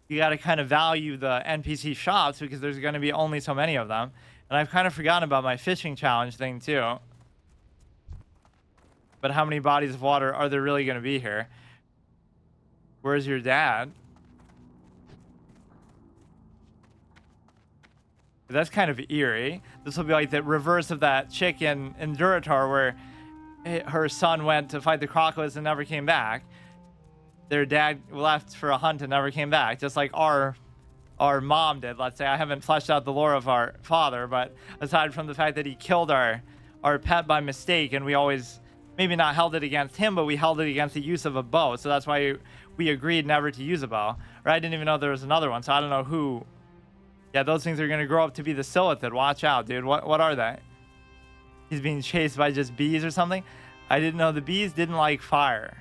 You got to kind of value the NPC shops, because there's going to be only so many of them. And I've kind of forgotten about my fishing challenge thing too. But how many bodies of water are there really going to be here? Where's your dad? That's kind of eerie. This will be like the reverse of that chick in Duratar, where her son went to fight the crocodiles and never came back. Their dad left for a hunt and never came back, just like our mom did, let's say. I haven't fleshed out the lore of our father, but aside from the fact that he killed our pet by mistake, and we always maybe not held it against him, but we held it against the use of a bow. So that's why we agreed never to use a bow. Or I didn't even know there was another one, so I don't know who... yeah, those things are going to grow up to be the Silithid. Watch out, dude. What are they? He's being chased by just bees or something? I didn't know the bees didn't like fire.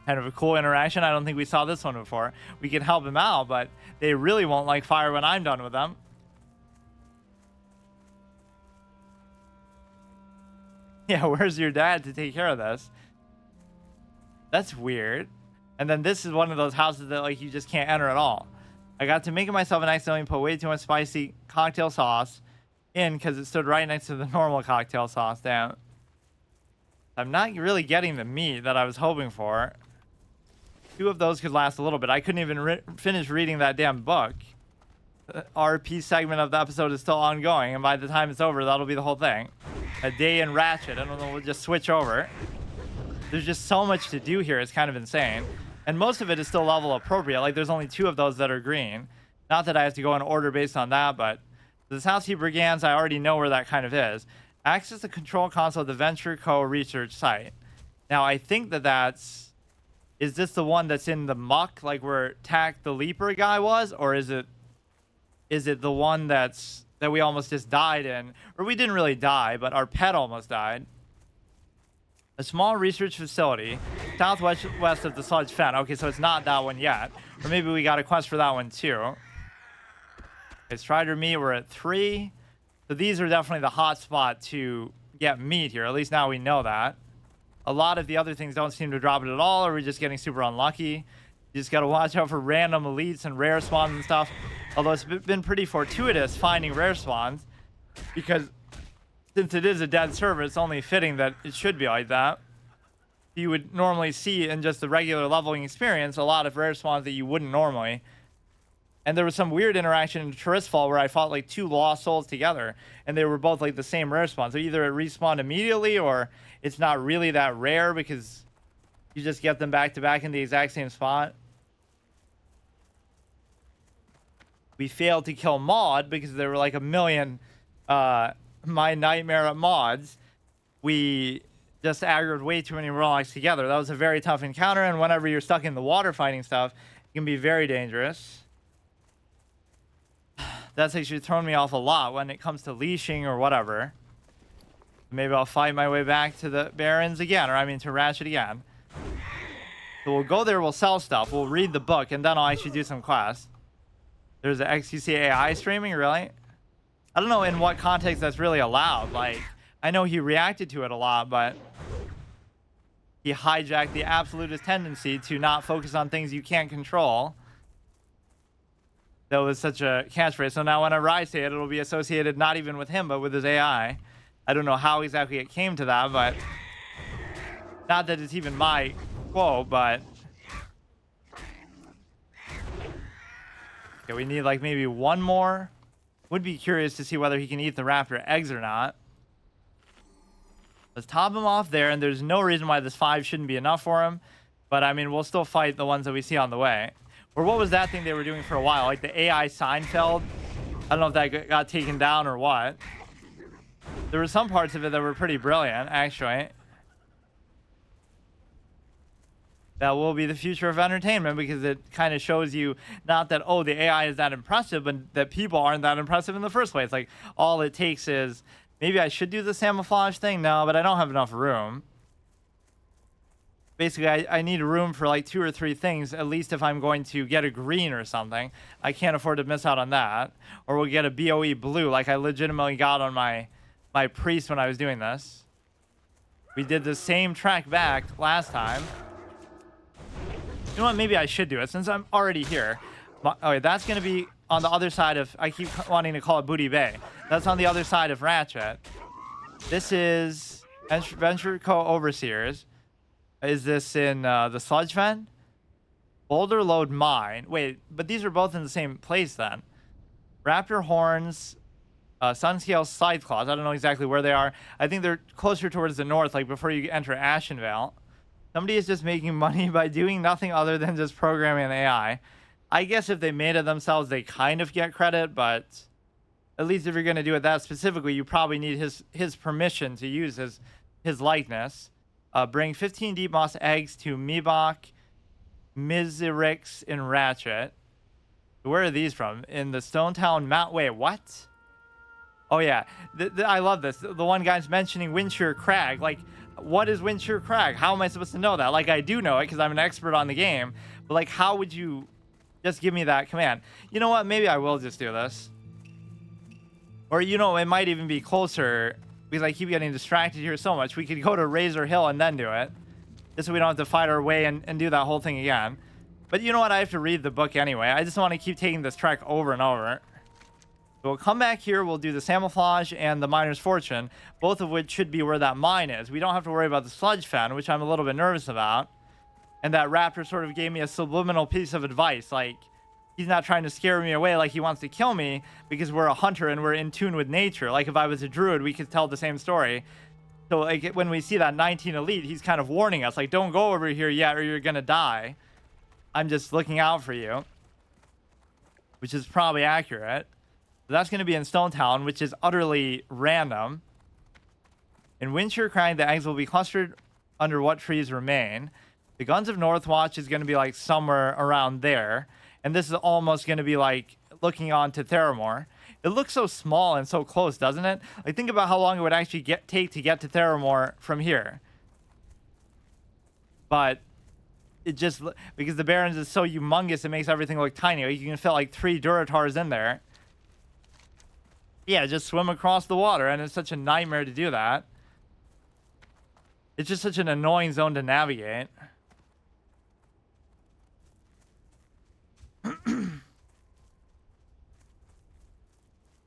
Kind of a cool interaction. I don't think we saw this one before. We can help him out, but they really won't like fire when I'm done with them. Yeah, where's your dad to take care of this? That's weird. And then this is one of those houses that like you just can't enter at all. I got to making myself an accidentally put way too much spicy cocktail sauce in, because it stood right next to the normal cocktail sauce. Damn. I'm not really getting the meat that I was hoping for. 2 of those could last a little bit. I couldn't even finish reading that damn book. The RP segment of the episode is still ongoing, and by the time it's over, that'll be the whole thing. a day in Ratchet, and then we'll just switch over. There's just so much to do here. It's kind of insane. And most of it is still level appropriate. Like, there's only 2 of those that are green. Not that I have to go in order based on that, but the South Sea Brigands, I already know where that kind of is. Access the control console of the Venture Co. research site. Now, I think that's... Is this the one that's in the muck, like where Tack the Leaper guy was? Or is it the one that we almost just died in? Or we didn't really die, but our pet almost died. A small research facility, southwest of the Sludge Fen. Okay, so it's not that one yet. Or maybe we got a quest for that one too. Okay, Strider meat, we're at 3. So these are definitely the hot spot to get meat here. At least now we know that. A lot of the other things don't seem to drop it at all, or we're just getting super unlucky. You just got to watch out for random elites and rare spawns and stuff. Although it's been pretty fortuitous finding rare spawns, because since it is a dead server, it's only fitting that it should be like that. You would normally see in just the regular leveling experience a lot of rare spawns that you wouldn't normally. And there was some weird interaction in Turistfall where I fought like 2 lost souls together, and they were both like the same rare spawn. So either it respawned immediately, or it's not really that rare because you just get them back to back in the exact same spot. We failed to kill Maud because there were like a million My Nightmare at mods. We just aggroed way too many Murlocs together. That was a very tough encounter, and whenever you're stuck in the water fighting stuff, it can be very dangerous. That's actually thrown me off a lot when it comes to leashing or whatever. Maybe I'll fight my way back to the Barrens again, or I mean to Ratchet again. So we'll go there, we'll sell stuff, we'll read the book, and then I'll actually do some quests. There's an XQC AI streaming, really? I don't know in what context that's really allowed. Like, I know he reacted to it a lot, but he hijacked the absolutist tendency to not focus on things you can't control. That was such a catchphrase. So now whenever I say it, it'll be associated not even with him, but with his AI. I don't know how exactly it came to that, but not that it's even my quote, but okay, we need like maybe 1 more. Would be curious to see whether he can eat the raptor eggs or not. Let's top him off there, and there's no reason why this 5 shouldn't be enough for him. But I mean, we'll still fight the ones that we see on the way. Or what was that thing they were doing for a while? Like the AI Seinfeld? I don't know if that got taken down or what. There were some parts of it that were pretty brilliant, actually. That will be the future of entertainment, because it kind of shows you not that, oh, the AI is that impressive, but that people aren't that impressive in the first place. Like, all it takes is, maybe I should do the camouflage thing? No, but I don't have enough room. Basically, I need room for like 2 or 3 things, at least if I'm going to get a green or something. I can't afford to miss out on that. Or we'll get a BOE blue, like I legitimately got on my priest when I was doing this. We did the same track back last time. You know what? Maybe I should do it since I'm already here. Okay, that's going to be on the other side of... I keep wanting to call it Booty Bay. That's on the other side of Ratchet. This is Venture Co. Overseers. Is this in the Sludge Fen? Boulder Load Mine. Wait, but these are both in the same place then. Raptor Horns, Sunscale Scythe Claws. I don't know exactly where they are. I think they're closer towards the north, like before you enter Ashenvale. Somebody is just making money by doing nothing other than just programming an AI. I guess if they made it themselves, they kind of get credit, but at least if you're going to do it that specifically, you probably need his permission to use his likeness. Bring 15 deep moss eggs to Mibok, Mizirix, in Ratchet. Where are these from? In the Stonetown Mount. Wait, what? Oh, yeah. I love this. The one guy's mentioning Windshear Crag. Like, what is Windshear Crag? How am I supposed to know that? Like, I do know it because I'm an expert on the game. But, like, how would you just give me that command? You know what? Maybe I will just do this. Or, you know, it might even be closer... because I keep getting distracted here so much. We could go to Razor Hill and then do it. Just so we don't have to fight our way and do that whole thing again. But you know what? I have to read the book anyway. I just want to keep taking this trek over and over. So we'll come back here. We'll do the Camouflage and the Miner's Fortune. Both of which should be where that mine is. We don't have to worry about the Sludge Fen, which I'm a little bit nervous about. And that raptor sort of gave me a subliminal piece of advice. Like, he's not trying to scare me away like he wants to kill me, because we're a hunter and we're in tune with nature. Like if I was a druid, we could tell the same story. So like when we see that 19 elite, he's kind of warning us, like, don't go over here yet or you're gonna die. I'm just looking out for you, which is probably accurate. So that's going to be in Stone Town, which is utterly random. In Winter Crag, the eggs will be clustered under what trees remain. The Guns of Northwatch is going to be like somewhere around there. And this is almost going to be like looking on to Theramore. It looks so small and so close, doesn't it? Like think about how long it would actually take to get to Theramore from here. But it just, because the Barrens is so humongous, it makes everything look tiny. Like you can fit like 3 Duratars in there. Yeah, just swim across the water, and it's such a nightmare to do that. It's just such an annoying zone to navigate.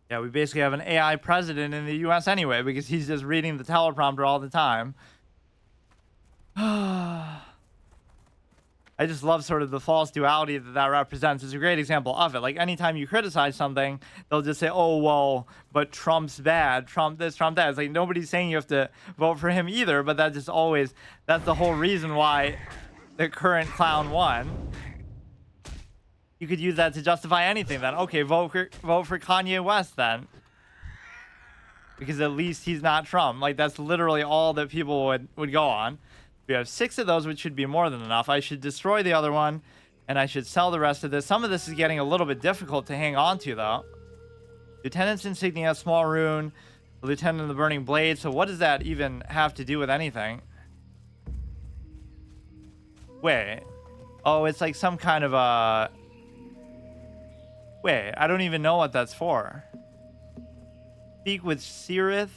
Yeah, we basically have an AI president in the US anyway, because he's just reading the teleprompter all the time. I just love sort of the false duality that that represents. It's a great example of it. Like anytime you criticize something, they'll just say, oh, well, but Trump's bad, Trump this, Trump that. It's like nobody's saying you have to vote for him either, but that just always, that's the whole reason why the current clown won. You could use that to justify anything then. Okay, vote for Kanye West then. Because at least he's not Trump. Like that's literally all that people would go on. We have 6 of those, which should be more than enough. I should destroy the other one, and I should sell the rest of this. Some of this is getting a little bit difficult to hang on to, though. Lieutenant's insignia, small rune, Lieutenant of the Burning Blade. So what does that even have to do with anything? Wait. Oh, it's like some kind of a... Wait, I don't even know what that's for. Speak with Sirith.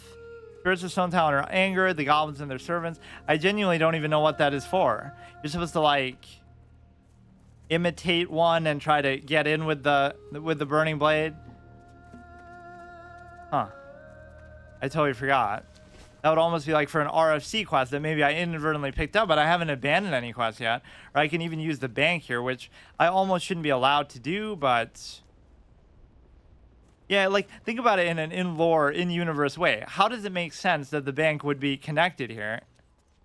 Spirits of Stone Town are angered, the goblins and their servants. I genuinely don't even know what that is for. You're supposed to like imitate one and try to get in with the burning blade. Huh. I totally forgot. That would almost be like for an RFC quest that maybe I inadvertently picked up, but I haven't abandoned any quests yet. Or I can even use the bank here, which I almost shouldn't be allowed to do, but... Yeah, like, think about it in an in-lore, in-universe way. How does it make sense that the bank would be connected here?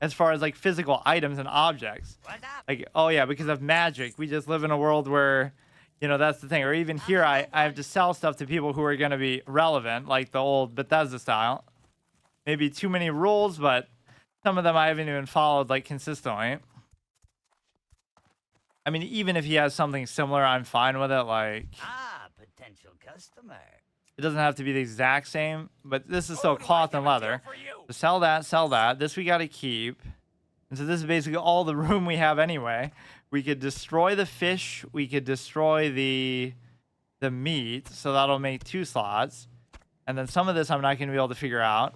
As far as, like, physical items and objects. Like, oh, yeah, because of magic. We just live in a world where, you know, that's the thing. Or even here, I have to sell stuff to people who are going to be relevant, like the old Bethesda style. Maybe too many rules, but some of them I haven't even followed, like, consistently. I mean, even if he has something similar, I'm fine with it, like... Potential customer. It doesn't have to be the exact same, but this is still cloth and leather. So sell that, sell that. This we got to keep. And so this is basically all the room we have anyway. We could destroy the fish. We could destroy the meat. So that'll make 2 slots. And then some of this I'm not going to be able to figure out.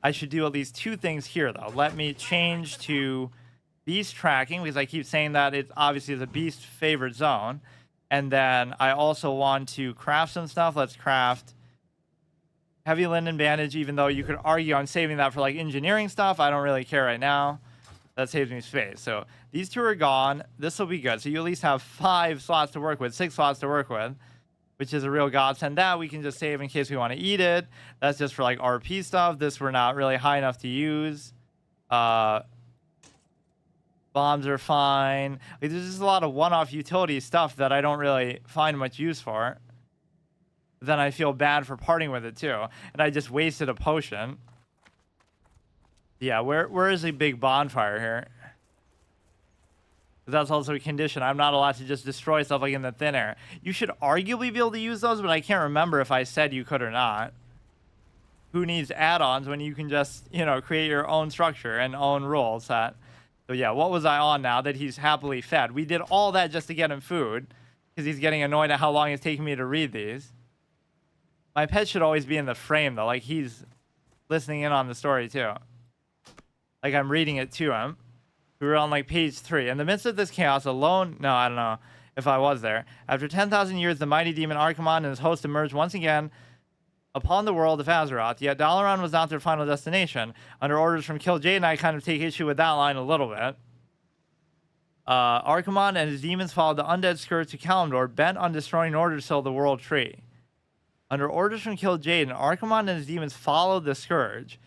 I should do at least 2 things here, though. Let me change to beast tracking, because I keep saying that it obviously is a beast favorite zone. And then I also want to craft some stuff. Let's craft heavy linen bandage, even though you could argue I'm saving that for like engineering stuff. I don't really care right now. That saves me space. So these 2 are gone. This will be good. So you at least have 5 slots to work with, 6 slots to work with, which is a real godsend. That we can just save in case we want to eat it. That's just for like RP stuff. This we're not really high enough to use. Bombs are fine. Like, there's just a lot of one-off utility stuff that I don't really find much use for. Then I feel bad for parting with it too. And I just wasted a potion. Yeah, where is a big bonfire here? That's also a condition. I'm not allowed to just destroy stuff like in the thin air. You should arguably be able to use those, but I can't remember if I said you could or not. Who needs add-ons when you can just, you know, create your own structure and own rule set? So yeah, what was I on now that he's happily fed? We did all that just to get him food, because he's getting annoyed at how long it's taking me to read these. My pet should always be in the frame, though. Like, he's listening in on the story, too. Like, I'm reading it to him. We were on, like, page 3. In the midst of this chaos, alone... No, I don't know if I was there. After 10,000 years, the mighty demon Archimonde and his host emerged once again upon the world of Azeroth. Yet Dalaran was not their final destination. Under orders from Kill Jade, and I kind of take issue with that line a little bit. Archimonde and his demons followed the undead scourge to Kalimdor, bent on destroying Nordrassil, the world tree. Under orders from Kil'jaeden, Archimonde and his demons followed the scourge,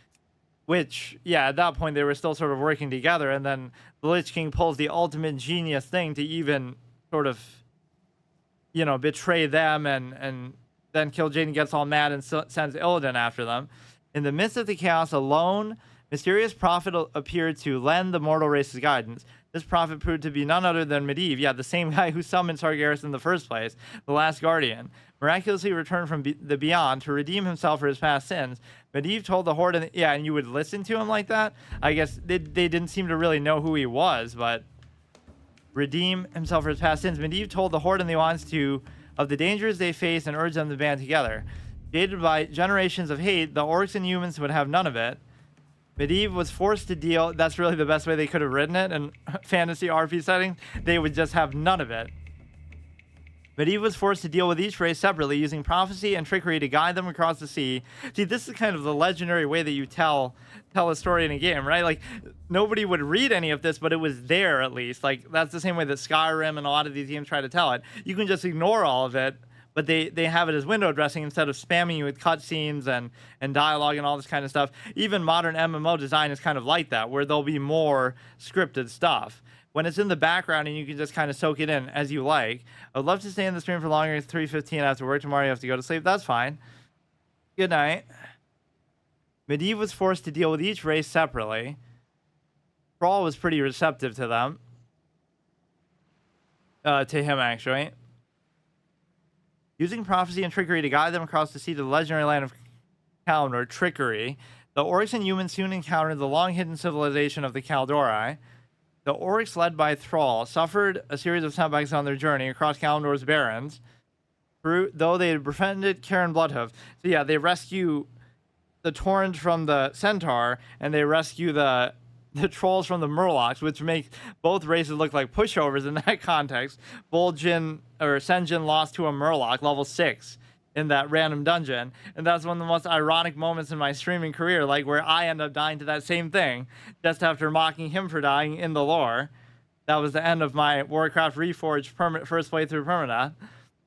which, yeah, at that point they were still sort of working together, and then the Lich King pulls the ultimate genius thing to even sort of, you know, betray them, and then Kil'jaeden gets all mad and sends Illidan after them. In the midst of the chaos, a lone, mysterious prophet appeared to lend the mortal race's guidance. This prophet proved to be none other than Medivh, yeah, the same guy who summoned Sargeras in the first place, the last guardian. Miraculously returned from the beyond to redeem himself for his past sins. Medivh told the Horde, and you would listen to him like that? I guess they didn't seem to really know who he was, but redeem himself for his past sins. Medivh told the Horde and the Alliance of the dangers they face and urged them to band together. Jaded by generations of hate, the orcs and humans would have none of it. Medivh was forced to deal, that's really the best way they could have written it in fantasy RP settings, they would just have none of it. Medivh was forced to deal with each race separately, using prophecy and trickery to guide them across the sea. See, this is kind of the legendary way that you tell a story in a game, right? Like, nobody would read any of this, but it was there at least. Like, that's the same way that Skyrim and a lot of these games try to tell it. You can just ignore all of it, but they have it as window dressing instead of spamming you with cutscenes and dialogue and all this kind of stuff. Even modern MMO design is kind of like that, where there'll be more scripted stuff. When it's in the background and you can just kind of soak it in as you like. I would love to stay in the stream for longer. It's 3:15 after work tomorrow. You have to go to sleep. That's fine. Good night. Medivh was forced to deal with each race separately. Thrall was pretty receptive to them. To him, actually. Using prophecy and trickery to guide them across the sea to the legendary land of Kalimdor, trickery, the orcs and humans soon encountered the long-hidden civilization of the Kaldori. The orcs, led by Thrall, suffered a series of setbacks on their journey across Kalimdor's barrens, though they had befriended Karen Bloodhoof. So yeah, they rescue the Torrent from the Centaur, and they rescue the trolls from the Murlocs, which make both races look like pushovers in that context. Sen'jin lost to a Murloc, level 6, in that random dungeon, and that's one of the most ironic moments in my streaming career, like where I end up dying to that same thing, just after mocking him for dying in the lore. That was the end of my Warcraft Reforged first playthrough permanent.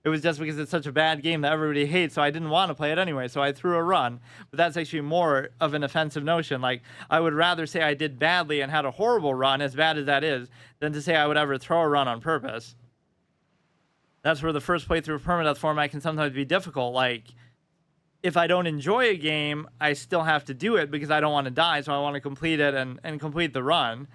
It was just because it's such a bad game that everybody hates, so I didn't want to play it anyway, so I threw a run. But that's actually more of an offensive notion. Like, I would rather say I did badly and had a horrible run, as bad as that is, than to say I would ever throw a run on purpose. That's where the first playthrough of permadeath format can sometimes be difficult. Like, if I don't enjoy a game, I still have to do it because I don't want to die, so I want to complete it and complete the run.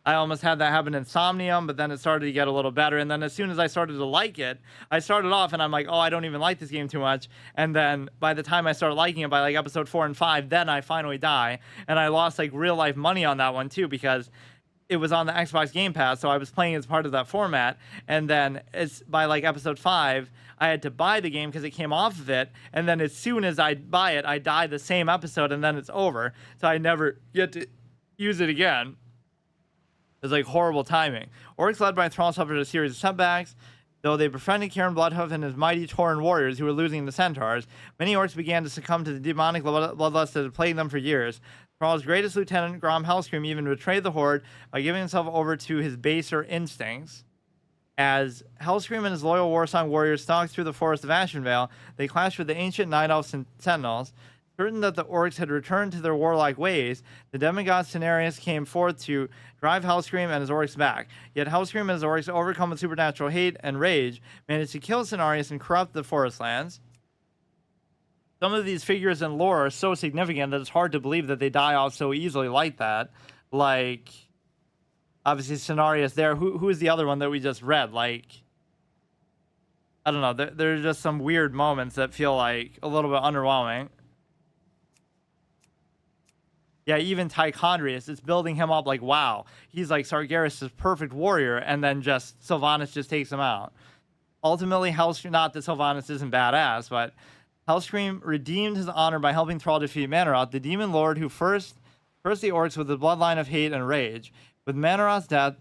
I almost had that happen in Somnium, but then it started to get a little better. And then as soon as I started to like it, I started off and I'm like, oh, I don't even like this game too much. And then by the time I started liking it, by like episode 4 and 5, then I finally die. And I lost like real life money on that one too, because it was on the Xbox Game Pass, so I was playing as part of that format. And then it's by like episode 5, I had to buy the game because it came off of it. And then as soon as I buy it, I die the same episode and then it's over. So I never get to use it again. It's like horrible timing. Orcs led by Thrall suffered a series of setbacks. Though they befriended Karen Bloodhoof and his mighty Tauren warriors who were losing the centaurs, many orcs began to succumb to the demonic bloodlust that had plagued them for years. Thrall's greatest lieutenant, Grom Hellscream, even betrayed the Horde by giving himself over to his baser instincts. As Hellscream and his loyal Warsong warriors stalked through the forest of Ashenvale, they clashed with the ancient Night Elf Sentinels. Certain that the orcs had returned to their warlike ways, the demigod Cenarius came forth to drive Hellscream and his orcs back. Yet Hellscream and his orcs, overcome with supernatural hate and rage, managed to kill Cenarius and corrupt the Forestlands. Some of these figures in lore are so significant that it's hard to believe that they die off so easily like that. Like, obviously Cenarius there. Who is the other one that we just read? Like, I don't know. There's just some weird moments that feel like a little bit underwhelming. Yeah, even Tychondrius, it's building him up like, wow, he's like Sargeras' perfect warrior, and then just Sylvanas just takes him out. Ultimately, Hellscream, not that Sylvanas isn't badass, but Hellscream redeemed his honor by helping Thrall defeat Manoroth, the demon lord who cursed the orcs with the bloodline of hate and rage. With Manoroth's death,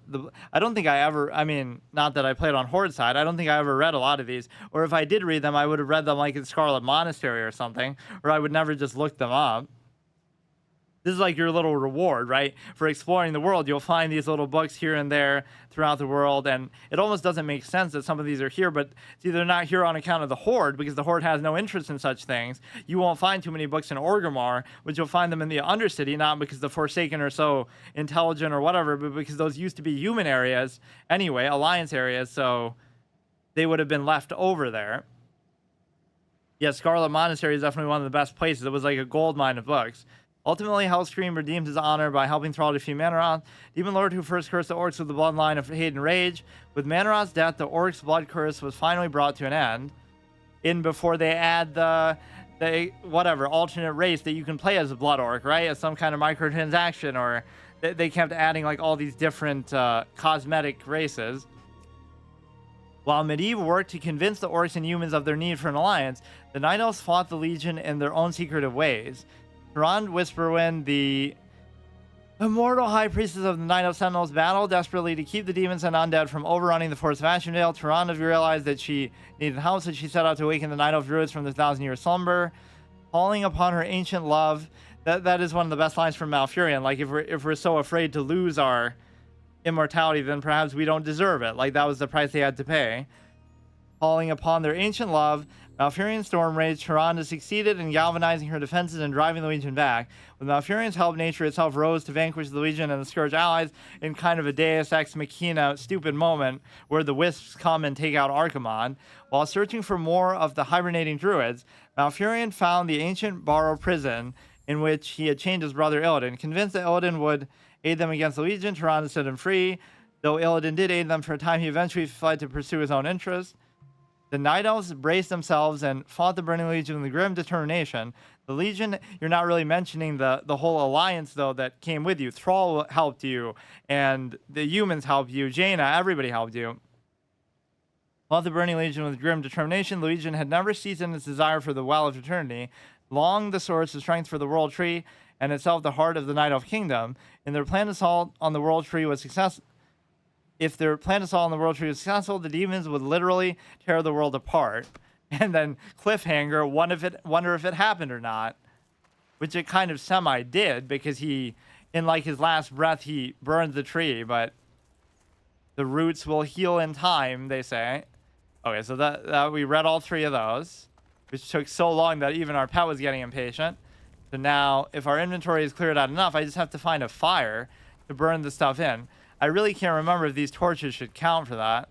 I don't think I ever, I mean, not that I played on Horde side, I don't think I ever read a lot of these, or if I did read them, I would have read them like in Scarlet Monastery or something, or I would never just look them up. This is like your little reward, right? For exploring the world, you'll find these little books here and there throughout the world, and it almost doesn't make sense that some of these are here, but see, they're not here on account of the Horde, because the Horde has no interest in such things. You won't find too many books in Orgrimmar, but you'll find them in the Undercity, not because the Forsaken are so intelligent or whatever, but because those used to be human areas anyway, Alliance areas, so they would have been left over there. Yeah, Scarlet Monastery is definitely one of the best places. It was like a gold mine of books. Ultimately, Hellscream redeemed his honor by helping Thrall defeat Manaroth, demon lord who first cursed the orcs with the bloodline of hate and rage. With Manaroth's death, the orcs' blood curse was finally brought to an end. Before they add the whatever alternate race that you can play as a blood orc, right? As some kind of microtransaction, or they kept adding like all these different cosmetic races. While Medivh worked to convince the orcs and humans of their need for an alliance, the Night Elves fought the Legion in their own secretive ways. Tyrande Whisperwind, the immortal high priestess of the Night Elf Sentinels, battled desperately to keep the demons and undead from overrunning the forest of Ashendale. Tyrande realized that she needed help, so she set out to awaken the Night Elf druids from their 1,000-year slumber, calling upon her ancient love. That is one of the best lines from Malfurion. Like, if we're so afraid to lose our immortality, then perhaps we don't deserve it. Like, that was the price they had to pay. Calling upon their ancient love, Malfurion storm rage, Tyrande succeeded in galvanizing her defenses and driving the Legion back. With Malfurion's help, nature itself rose to vanquish the Legion and the Scourge allies in kind of a Deus Ex Machina stupid moment where the Wisps come and take out Archimonde. While searching for more of the hibernating druids, Malfurion found the ancient Barrow prison in which he had chained his brother Illidan. Convinced that Illidan would aid them against the Legion, Tyrande set him free. Though Illidan did aid them for a time, he eventually fled to pursue his own interests. The Night Elves braced themselves and fought the Burning Legion with grim determination. The Legion, you're not really mentioning the whole alliance, though, that came with you. Thrall helped you, and the humans helped you. Jaina, everybody helped you. Fought the Burning Legion with grim determination. The Legion had never ceased in its desire for the Well of Eternity. Long the source of strength for the World Tree, and itself the heart of the Night Elf Kingdom. In their planned assault on the World Tree was successful. If their planned assault on the World Tree was successful, the demons would literally tear the world apart. And then cliffhanger, wonder if it happened or not. Which it kind of semi-did, because he, in like his last breath, he burned the tree, but the roots will heal in time, they say. Okay, so that we read all three of those, which took so long that even our pet was getting impatient. So now, if our inventory is cleared out enough, I just have to find a fire to burn the stuff in. I really can't remember if these torches should count for that.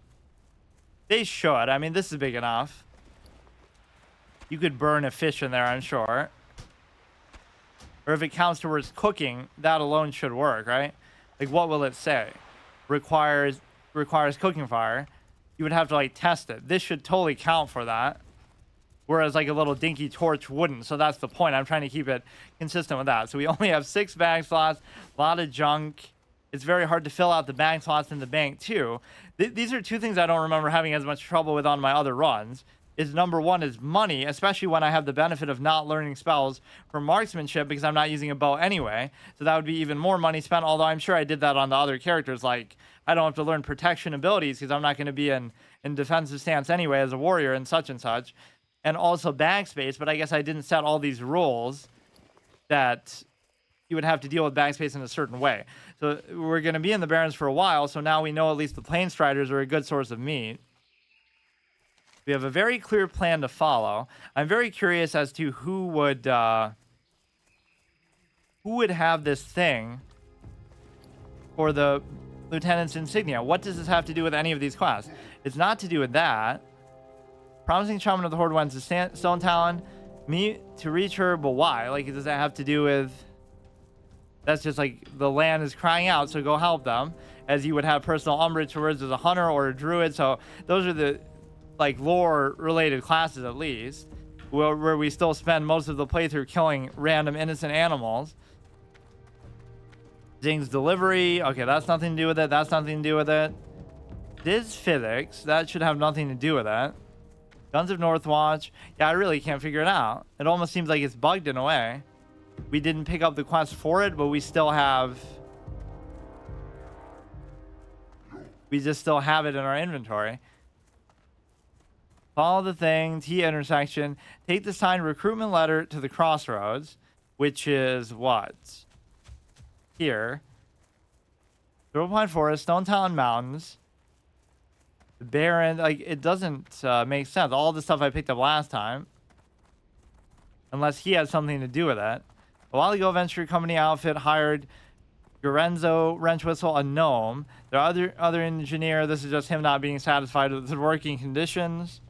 They should. I mean, this is big enough. You could burn a fish in there, I'm sure. Or if it counts towards cooking, that alone should work, right? Like, what will it say? Requires cooking fire. You would have to, like, test it. This should totally count for that. Whereas, like, a little dinky torch wouldn't. So that's the point. I'm trying to keep it consistent with that. So we only have 6 bag slots. A lot of junk. It's very hard to fill out the bag slots in the bank, too. These are two things I don't remember having as much trouble with on my other runs. Number one is money, especially when I have the benefit of not learning spells for marksmanship because I'm not using a bow anyway. So that would be even more money spent, although I'm sure I did that on the other characters. Like, I don't have to learn protection abilities because I'm not going to be in defensive stance anyway as a warrior and such. And also bag space, but I guess I didn't set all these rules that you would have to deal with bag space in a certain way. So we're going to be in the Barrens for a while, so now we know at least the Plain Striders are a good source of meat. We have a very clear plan to follow. I'm very curious as to who would have this thing for the Lieutenant's Insignia. What does this have to do with any of these quests? It's not to do with that. Promising Shaman of the Horde went to Stone Talon. Me to reach her, but why? Like, does that have to do with... That's just like the land is crying out, so go help them. As you would have personal umbrage towards as a hunter or a druid. So those are the like lore-related classes at least, where we still spend most of the playthrough killing random innocent animals. Zing's delivery. Okay, that's nothing to do with it. That's nothing to do with it. Diz physics. That should have nothing to do with it. Guns of Northwatch. Yeah, I really can't figure it out. It almost seems like it's bugged in a way. We didn't pick up the quest for it, but we still have... We just still have it in our inventory. Follow the thing, T intersection. Take the signed recruitment letter to the Crossroads, which is what? here. 0 Forest, Stone Town Mountains. The Barren, like, it doesn't make sense. All the stuff I picked up last time. Unless he had something to do with it. A while ago, venture company outfit hired Lorenzo Wrench Whistle, a gnome. Their other engineer, this is just him not being satisfied with the working conditions.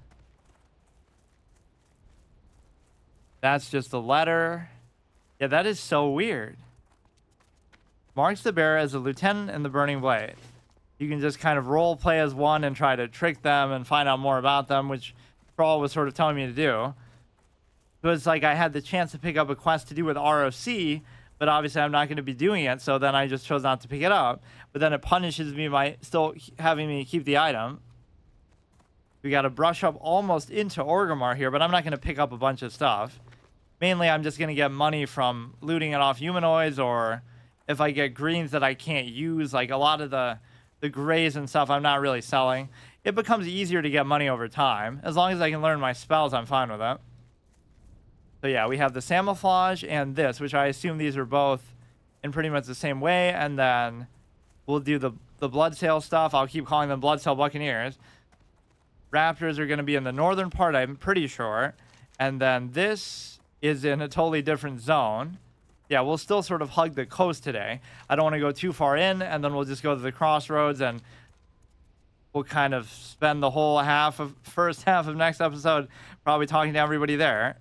That's just a letter. Yeah, that is so weird. Marks the bearer as a lieutenant in the Burning Blade. You can just kind of role play as one and try to trick them and find out more about them, which Thrall was sort of telling me to do. So it's like I had the chance to pick up a quest to do with ROC, but obviously I'm not going to be doing it, so then I just chose not to pick it up. But then it punishes me by still having me keep the item. We got to brush up almost into Orgrimmar here, but I'm not going to pick up a bunch of stuff. Mainly, I'm just going to get money from looting it off humanoids, or if I get greens that I can't use, like a lot of the grays and stuff I'm not really selling. It becomes easier to get money over time. As long as I can learn my spells, I'm fine with it. So yeah, we have the Camouflage and this, which I assume these are both in pretty much the same way. And then we'll do the Bloodsail stuff. I'll keep calling them Bloodsail Buccaneers. Raptors are going to be in the northern part, I'm pretty sure. And then this is in a totally different zone. Yeah, we'll still sort of hug the coast today. I don't want to go too far in, and then we'll just go to the Crossroads, and we'll kind of spend the whole first half of next episode probably talking to everybody there.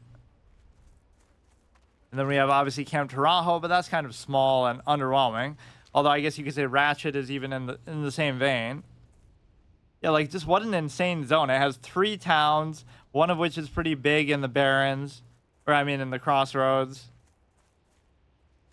And then we have obviously Camp Taurajo, but that's kind of small and underwhelming. Although I guess you could say Ratchet is even in the same vein. Yeah, like just what an insane zone. It has 3 towns, one of which is pretty big in the Barrens, or I mean in the Crossroads.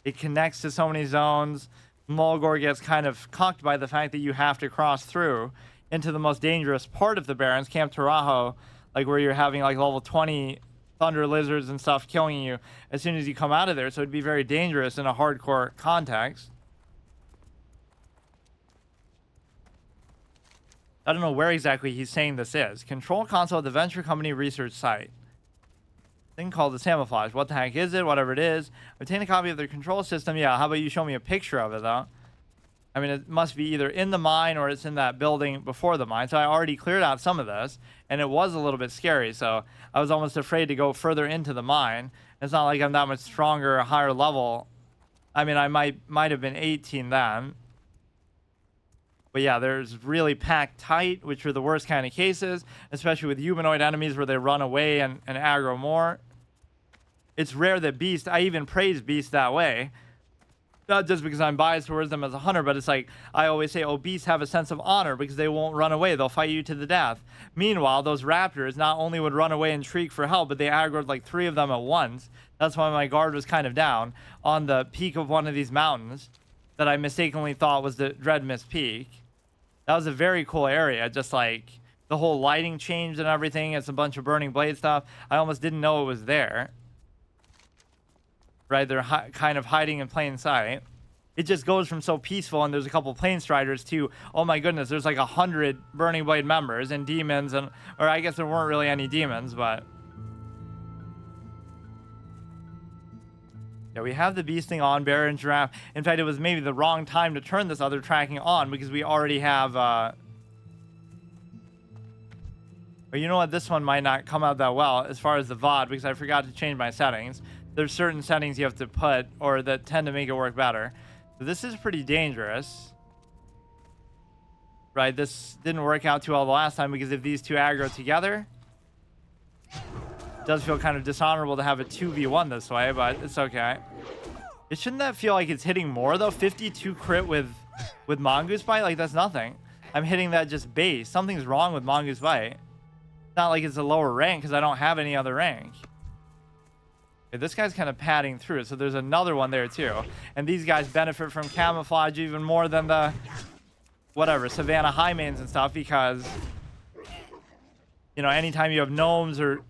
It connects to so many zones. Mulgore gets kind of cucked by the fact that you have to cross through into the most dangerous part of the Barrens, Camp Taurajo, like where you're having like level 20 thunder lizards and stuff killing you as soon as you come out of there. So it'd be very dangerous in a hardcore context. I don't know where exactly he's saying this is. Control console at the Venture Company research site. Thing called the Camouflage. What the heck is it? Whatever it is. Obtain a copy of their control system. Yeah, how about you show me a picture of it, though? I mean, it must be either in the mine or it's in that building before the mine. So I already cleared out some of this, and it was a little bit scary. So I was almost afraid to go further into the mine. It's not like I'm that much stronger, a higher level. I mean, I might have been 18 then. But yeah, there's really packed tight, which are the worst kind of cases, especially with humanoid enemies where they run away and aggro more. It's rare that Beast, I even praise Beast that way. Not just because I'm biased towards them as a hunter, but it's like, I always say, oh, Beasts have a sense of honor because they won't run away. They'll fight you to the death. Meanwhile, those Raptors not only would run away and shriek for help, but they aggroed like 3 of them at once. That's why my guard was kind of down on the peak of one of these mountains that I mistakenly thought was the Dreadmist Peak. That was a very cool area, just like the whole lighting changed and everything. It's a bunch of Burning Blade stuff. I almost didn't know it was there. Right, they're kind of hiding in plain sight. It just goes from so peaceful, and there's a couple plane striders to, oh my goodness, there's like 100 Burning Blade members and demons, or I guess there weren't really any demons, but yeah, we have the beasting on, bear and giraffe. In fact, it was maybe the wrong time to turn this other tracking on because we already have but you know what, this one might not come out that well as far as the VOD because I forgot to change my settings. There's certain settings you have to put or that tend to make it work better. So this is pretty dangerous. Right, this didn't work out too well the last time because if these two aggro together, it does feel kind of dishonorable to have a 2v1 this way, but it's okay. It shouldn't that feel like it's hitting more though? 52 crit with Mongoose Bite? Like that's nothing. I'm hitting that just base. Something's wrong with Mongoose Bite. It's not like it's a lower rank because I don't have any other rank. Okay, this guy's kind of padding through it, so there's another one there too. And these guys benefit from camouflage even more than the whatever Savannah High Mains and stuff because you know anytime you have gnomes or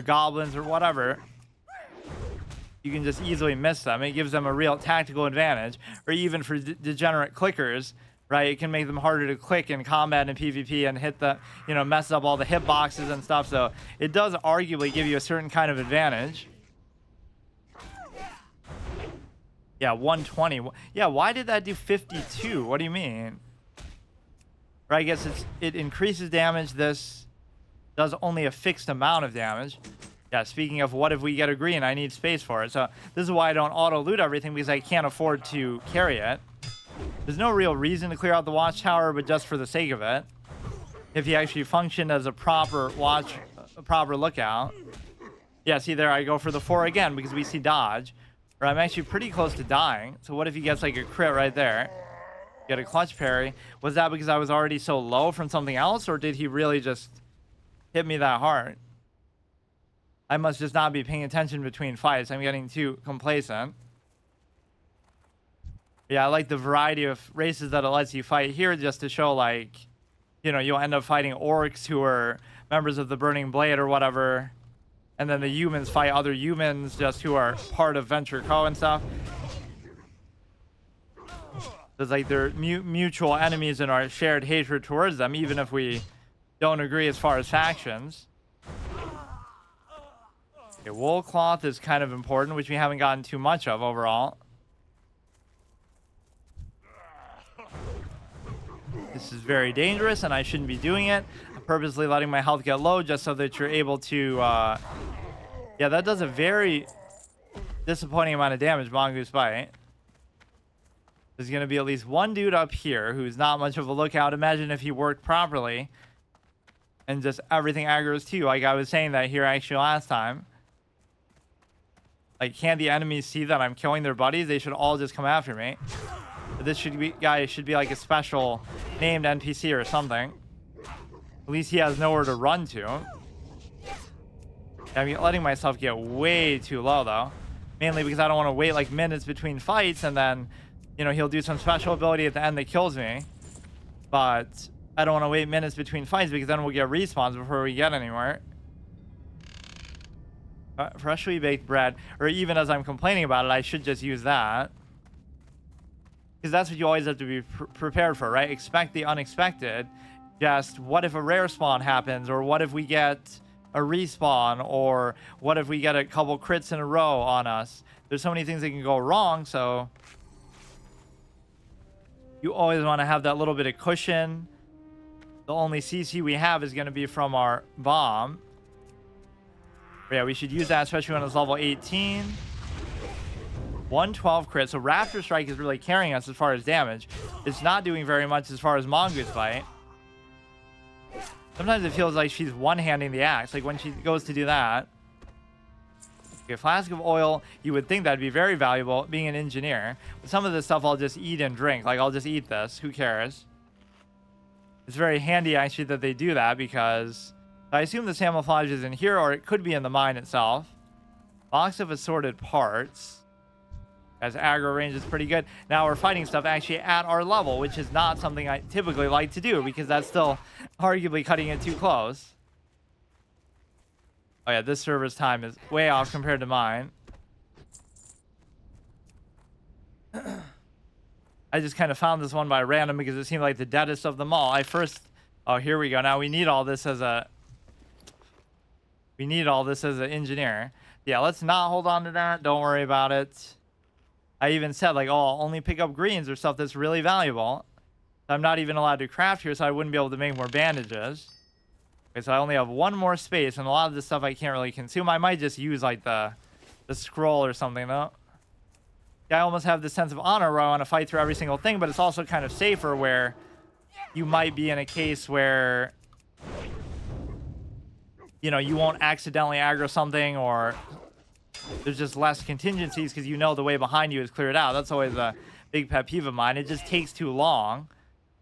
goblins or whatever, you can just easily miss them. It gives them a real tactical advantage. Or even for degenerate clickers, right? It can make them harder to click in combat and PvP and hit the, you know, mess up all the hitboxes and stuff. So it does arguably give you a certain kind of advantage. Yeah, 120. Yeah, why did that do 52? What do you mean? Or I guess it increases damage. This does only a fixed amount of damage. Yeah, speaking of what if we get a green, I need space for it. So this is why I don't auto loot everything, because I can't afford to carry it. There's no real reason to clear out the watchtower, but just for the sake of it. If he actually functioned as a proper lookout. Yeah, see there, I go for the 4 again because we see dodge. Or I'm actually pretty close to dying. So what if he gets like a crit right there? Get a clutch parry. Was that because I was already so low from something else, or did he really just hit me that hard? I must just not be paying attention between fights. I'm getting too complacent. Yeah, I like the variety of races that it lets you fight here, just to show, like, you know, you'll end up fighting orcs who are members of the Burning Blade or whatever. And then the humans fight other humans just who are part of Venture Co. and stuff. There's like they're mutual enemies and our shared hatred towards them, even if we don't agree as far as factions. Okay, wool cloth is kind of important, which we haven't gotten too much of overall. This is very dangerous, and I shouldn't be doing it. I'm purposely letting my health get low just so that you're able to... Yeah, that does a very disappointing amount of damage, Mongoose Bite. There's going to be at least one dude up here who's not much of a lookout. Imagine if he worked properly and just everything aggroes to you, like I was saying that here actually last time. Like, can't the enemies see that I'm killing their buddies? They should all just come after me. But this guy should be like a special named NPC or something. At least he has nowhere to run to. I'm letting myself get way too low, though. Mainly because I don't want to wait, like, minutes between fights, and then, you know, he'll do some special ability at the end that kills me. But I don't want to wait minutes between fights, because then we'll get respawns before we get anywhere. Freshly baked bread. Or even as I'm complaining about it, I should just use that. Because that's what you always have to be prepared for, right? Expect the unexpected. Just, what if a rare spawn happens? Or what if we get... a respawn, or what if we get a couple crits in a row on us? There's so many things that can go wrong, so you always want to have that little bit of cushion. The only CC we have is going to be from our bomb. But yeah, we should use that, especially when it's level 18. 112 crit. So Raptor Strike is really carrying us as far as damage. It's not doing very much as far as Mongoose Bite. Sometimes it feels like she's one-handing the axe, like when she goes to do that. Okay, flask of oil, you would think that'd be very valuable, being an engineer. But some of this stuff I'll just eat and drink. Like, I'll just eat this. Who cares? It's very handy, actually, that they do that, because I assume the camouflage is in here, or it could be in the mine itself. Box of assorted parts. As aggro range is pretty good. Now we're fighting stuff actually at our level, which is not something I typically like to do, because that's still arguably cutting it too close. Oh yeah, this server's time is way off compared to mine. I just kind of found this one by random because it seemed like the deadest of them all. Oh, here we go. Now we need all this as a... We need all this as an engineer. Yeah, let's not hold on to that. Don't worry about it. I even said, like, oh, I'll only pick up greens or stuff that's really valuable. I'm not even allowed to craft here, so I wouldn't be able to make more bandages. Okay, so I only have one more space, and a lot of this stuff I can't really consume. I might just use, like, the scroll or something, though. Yeah, I almost have this sense of honor where I want to fight through every single thing, but it's also kind of safer where you might be in a case where, you know, you won't accidentally aggro something, or... there's just less contingencies because you know the way behind you is cleared out. That's always a big pet peeve of mine. It just takes too long.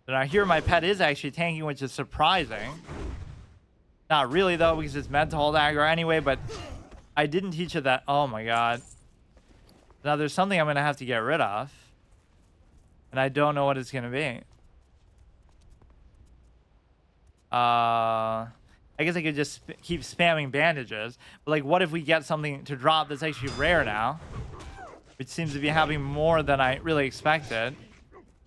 And I hear my pet is actually tanking, which is surprising. Not really, though, because it's meant to hold aggro anyway, but I didn't teach it that. Oh, my God. Now, there's something I'm going to have to get rid of. And I don't know what it's going to be. I guess I could just keep spamming bandages. But, like, what if we get something to drop that's actually rare now? Which seems to be happening more than I really expected.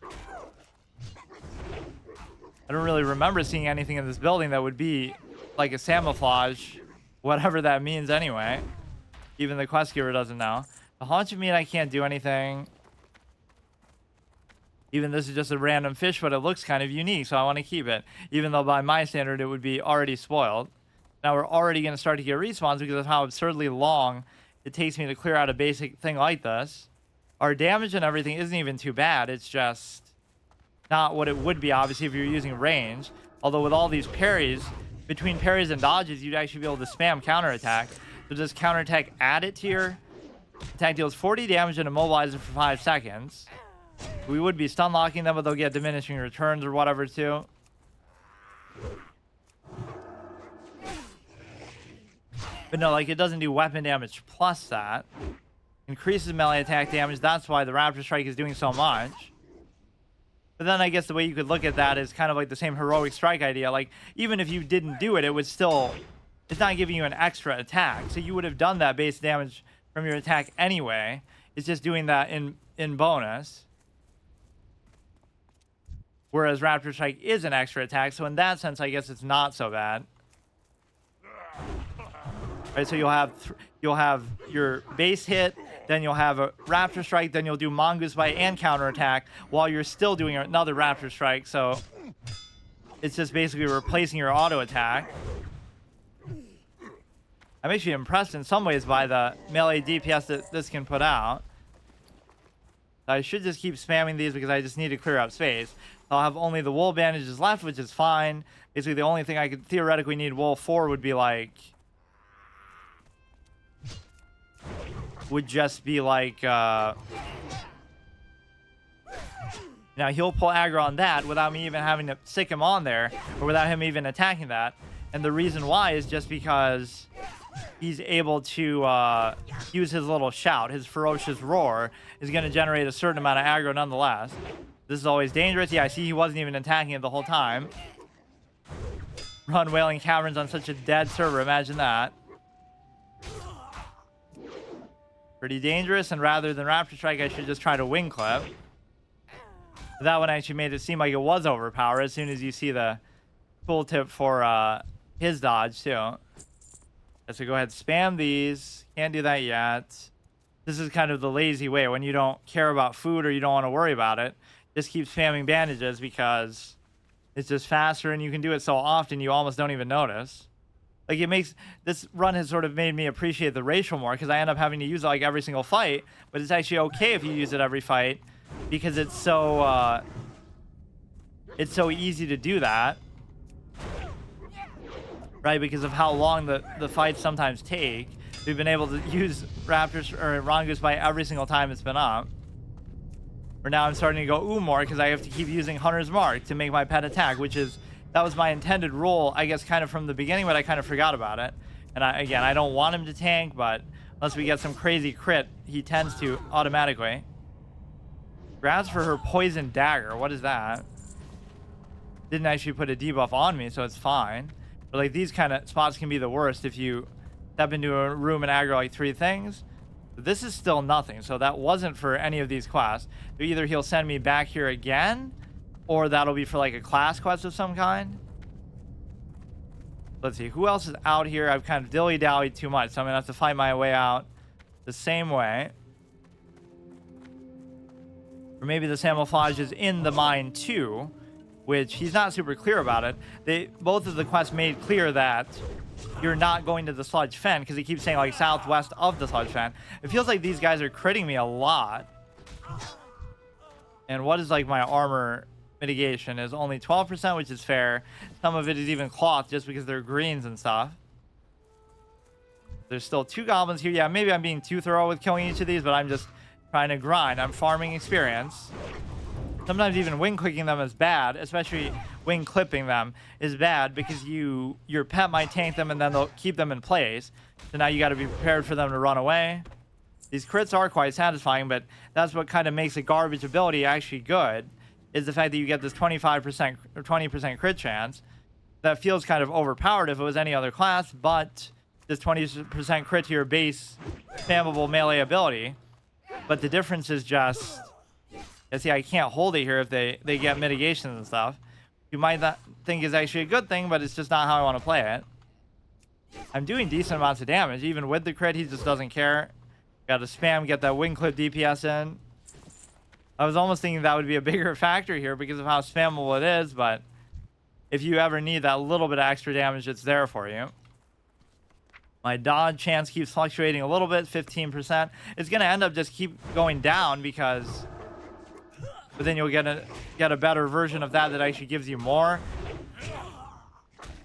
I don't really remember seeing anything in this building that would be like a camouflage. Whatever that means anyway. Even the quest giver doesn't know. The haunch of meat, I can't do anything. Even this is just a random fish, but it looks kind of unique, so I want to keep it. Even though by my standard, it would be already spoiled. Now we're already going to start to get respawns because of how absurdly long it takes me to clear out a basic thing like this. Our damage and everything isn't even too bad. It's just not what it would be, obviously, if you're using range. Although with all these parries, between parries and dodges, you'd actually be able to spam counterattack. So does counterattack add it to your attack? Deals 40 damage and immobilizes for 5 seconds. We would be stun locking them, but they'll get diminishing returns or whatever too. But no, like, it doesn't do weapon damage plus that. Increases melee attack damage. That's why the Raptor Strike is doing so much. But then I guess the way you could look at that is kind of like the same heroic strike idea. Like, even if you didn't do it, it would still... It's not giving you an extra attack. So you would have done that base damage from your attack anyway. It's just doing that in bonus. Whereas Raptor Strike is an extra attack. So in that sense, I guess it's not so bad. Right, so you'll have your base hit, then you'll have a Raptor Strike, then you'll do Mongoose Bite and counterattack while you're still doing another Raptor Strike. So it's just basically replacing your auto attack. I'm actually impressed in some ways by the melee DPS that this can put out. I should just keep spamming these because I just need to clear up space. I'll have only the wool bandages left, which is fine. Basically, the only thing I could theoretically need wool for would be like... Would just be like... Now, he'll pull aggro on that without me even having to stick him on there, or without him even attacking that. And the reason why is just because he's able to use his little shout. His ferocious roar is going to generate a certain amount of aggro nonetheless. This is always dangerous. Yeah, I see he wasn't even attacking it the whole time. Run Wailing Caverns on such a dead server. Imagine that. Pretty dangerous, and rather than Raptor Strike, I should just try to wing clip. That one actually made it seem like it was overpowered as soon as you see the tooltip for his dodge, too. So go ahead, spam these. Can't do that yet. This is kind of the lazy way when you don't care about food or you don't want to worry about it. Just keep spamming bandages because it's just faster and you can do it so often you almost don't even notice. Like, it makes... This run has sort of made me appreciate the racial more because I end up having to use it like every single fight, but it's actually okay if you use it every fight because it's so easy to do that. Right, because of how long the fights sometimes take. We've been able to use Raptors or Mongoose Bite every single time it's been up. Or now I'm starting to go ooh more because I have to keep using Hunter's Mark to make my pet attack, which is... That was my intended role, I guess, kind of from the beginning, but I kind of forgot about it. And again, I don't want him to tank, but unless we get some crazy crit, he tends to automatically. Grabs for her Poison Dagger. What is that? Didn't actually put a debuff on me, so it's fine. But like, these kind of spots can be the worst if you step into a room and aggro like 3 things. But this is still nothing, so that wasn't for any of these quests. So either he'll send me back here again, or that'll be for like a class quest of some kind. Let's see, who else is out here? I've kind of dilly-dallied too much, so I'm gonna have to find my way out the same way. Or maybe the camouflage is in the mine too, which he's not super clear about it. Both of the quests made clear that you're not going to the sludge fen because he keeps saying like southwest of the sludge fen. It feels like these guys are critting me a lot. And what is like my armor mitigation is only 12%, which is fair. Some of it is even cloth just because they're greens and stuff. There's still 2 goblins here. Yeah, maybe I'm being too thorough with killing each of these, but I'm just trying to grind. I'm farming experience. Sometimes even wing clicking them is bad, especially wing clipping them is bad because your pet might tank them and then they'll keep them in place. So now you got to be prepared for them to run away. These crits are quite satisfying, but that's what kind of makes a garbage ability actually good, is the fact that you get this 25% or 20% crit chance. That feels kind of overpowered if it was any other class, but this 20% crit to your base spammable melee ability. But the difference is just... See, I can't hold it here if they get mitigations and stuff. You might not think is actually a good thing, but it's just not how I want to play it. I'm doing decent amounts of damage. Even with the crit, he just doesn't care. Got to spam, get that wing clip DPS in. I was almost thinking that would be a bigger factor here because of how spammable it is, but if you ever need that little bit of extra damage, it's there for you. My dodge chance keeps fluctuating a little bit, 15%. It's going to end up just keep going down because... But then you'll get a better version of that actually gives you more.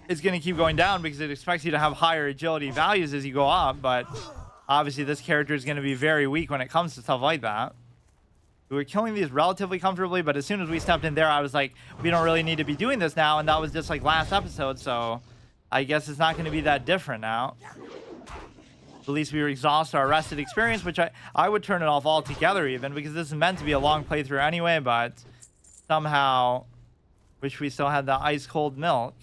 It's going to keep going down because it expects you to have higher agility values as you go up, but obviously this character is going to be very weak when it comes to stuff like that. We were killing these relatively comfortably, but as soon as we stepped in there, I was like, we don't really need to be doing this now, and that was just like last episode, so I guess it's not going to be that different now. At least we exhaust our rested experience, which I would turn it off altogether even, because this is meant to be a long playthrough anyway, but somehow wish we still had the ice-cold milk.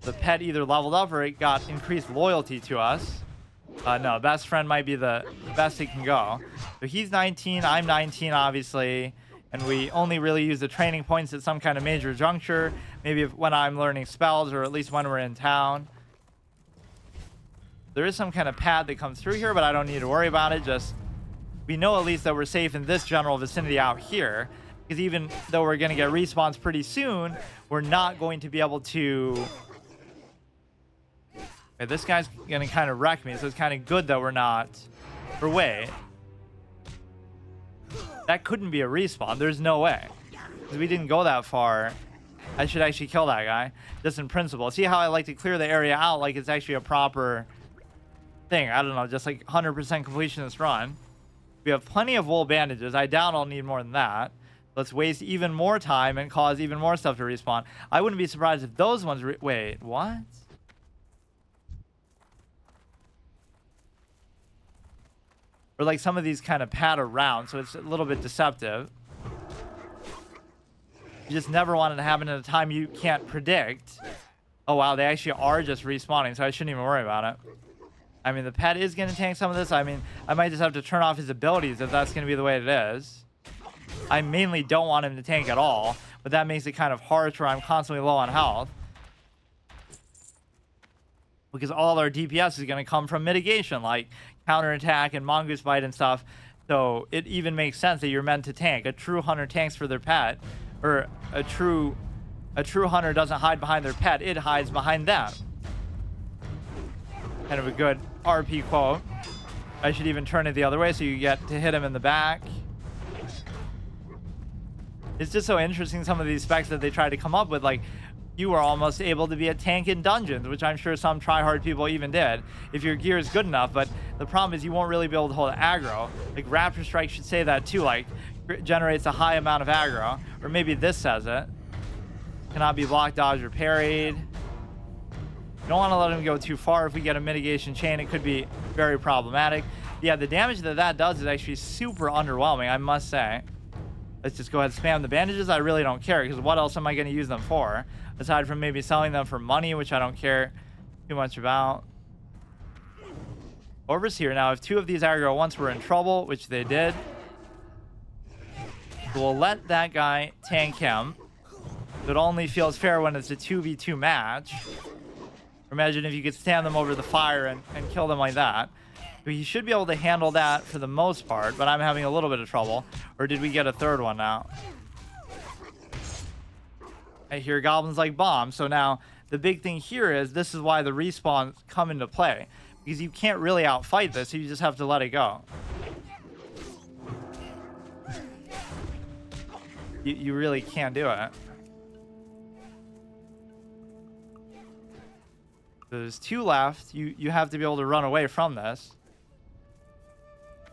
The pet either leveled up or it got increased loyalty to us. No, best friend might be the best it can go. So he's 19, I'm 19, obviously, and we only really use the training points at some kind of major juncture, maybe when I'm learning spells or at least when we're in town. There is some kind of pad that comes through here, but I don't need to worry about it. Just, we know at least that we're safe in this general vicinity out here, because even though we're going to get respawns pretty soon, we're not going to be able to... Okay, this guy's going to kind of wreck me, so it's kind of good that we're not... Or wait. That couldn't be a respawn. There's no way. Because we didn't go that far. I should actually kill that guy. Just in principle. See how I like to clear the area out like it's actually a proper thing. I don't know, just like 100% completion of this run. We have plenty of wool bandages. I doubt I'll need more than that. Let's waste even more time and cause even more stuff to respawn. I wouldn't be surprised if those ones... Wait, what? Or like some of these kind of pad around, so it's a little bit deceptive. You just never want it to happen at a time you can't predict. Oh wow, they actually are just respawning, so I shouldn't even worry about it. I mean, the pet is going to tank some of this. I mean, I might just have to turn off his abilities if that's going to be the way it is. I mainly don't want him to tank at all, but that makes it kind of harsh where I'm constantly low on health. Because all our DPS is going to come from mitigation, like counterattack and mongoose bite and stuff. So it even makes sense that you're meant to tank. A true hunter tanks for their pet, or a true hunter doesn't hide behind their pet, it hides behind them. Kind of a good RP quote. I should even turn it the other way so you get to hit him in the back. It's just so interesting, some of these specs that they try to come up with, like you are almost able to be a tank in dungeons, which I'm sure some try-hard people even did, if your gear is good enough. But the problem is you won't really be able to hold aggro. Like Raptor Strike should say that too, like generates a high amount of aggro. Or maybe this says it. Cannot be blocked, dodged, or parried. You don't want to let him go too far. If we get a mitigation chain, it could be very problematic. Yeah, the damage that does is actually super underwhelming, I must say. Let's just go ahead and spam the bandages. I really don't care, because what else am I going to use them for? Aside from maybe selling them for money, which I don't care too much about. Orber's here. Now, if two of these aggro once were in trouble, which they did, we'll let that guy tank him. It only feels fair when it's a 2v2 match. Imagine if you could stand them over the fire and kill them like that. But he should be able to handle that for the most part, but I'm having a little bit of trouble. Or did we get a third one now? I hear goblins like bombs. So now the big thing here is this is why the respawns come into play. Because you can't really outfight this, so you just have to let it go. You really can't do it. There's two left. You have to be able to run away from this.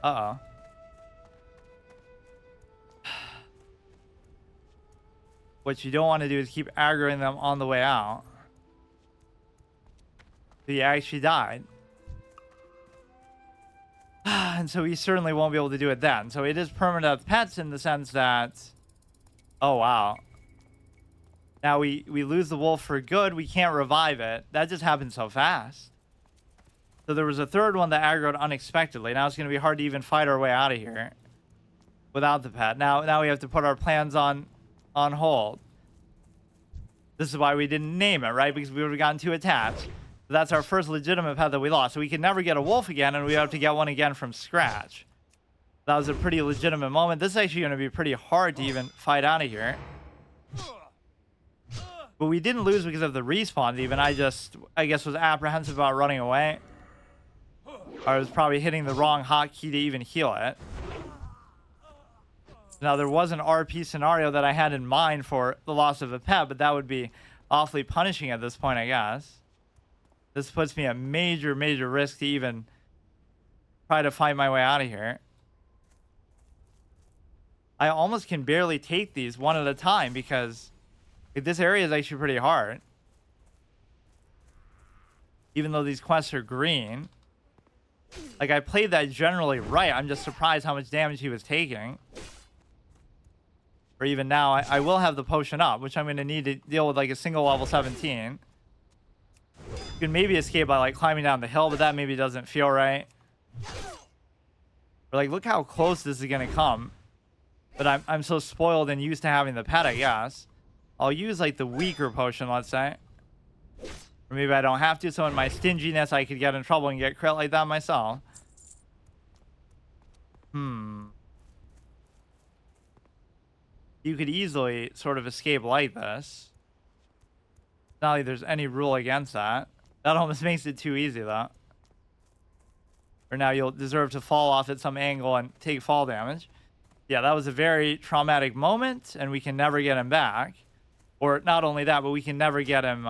Uh-oh. What you don't want to do is keep aggroing them on the way out. He actually died. And so we certainly won't be able to do it then. So it is permanent pets in the sense that... Oh, wow. Now we lose the wolf for good. We can't revive it. That just happened so fast. So there was a third one that aggroed unexpectedly. Now it's going to be hard to even fight our way out of here without the pet. Now we have to put our plans on hold. This is why we didn't name it, right? Because we would have gotten too attached. So that's our first legitimate pet that we lost. So we can never get a wolf again, and we have to get one again from scratch. That was a pretty legitimate moment. This is actually going to be pretty hard to even fight out of here. But we didn't lose because of the respawns even. I guess, was apprehensive about running away. I was probably hitting the wrong hotkey to even heal it. Now, there was an RP scenario that I had in mind for the loss of a pet, but that would be awfully punishing at this point, I guess. This puts me at major, major risk to even try to fight my way out of here. I almost can barely take these one at a time because this area is actually pretty hard. Even though these quests are green. Like, I played that generally right. I'm just surprised how much damage he was taking. Or even now, I will have the potion up, which I'm going to need to deal with like a single level 17. You can maybe escape by like climbing down the hill, but that maybe doesn't feel right. But like, look how close this is going to come. But I'm so spoiled and used to having the pet, I guess. I'll use like the weaker potion, let's say. Or maybe I don't have to, so in my stinginess, I could get in trouble and get crit like that myself. You could easily sort of escape like this. Not like there's any rule against that. That almost makes it too easy, though. Or now you'll deserve to fall off at some angle and take fall damage. Yeah, that was a very traumatic moment, and we can never get him back. Or not only that, but we can never get him...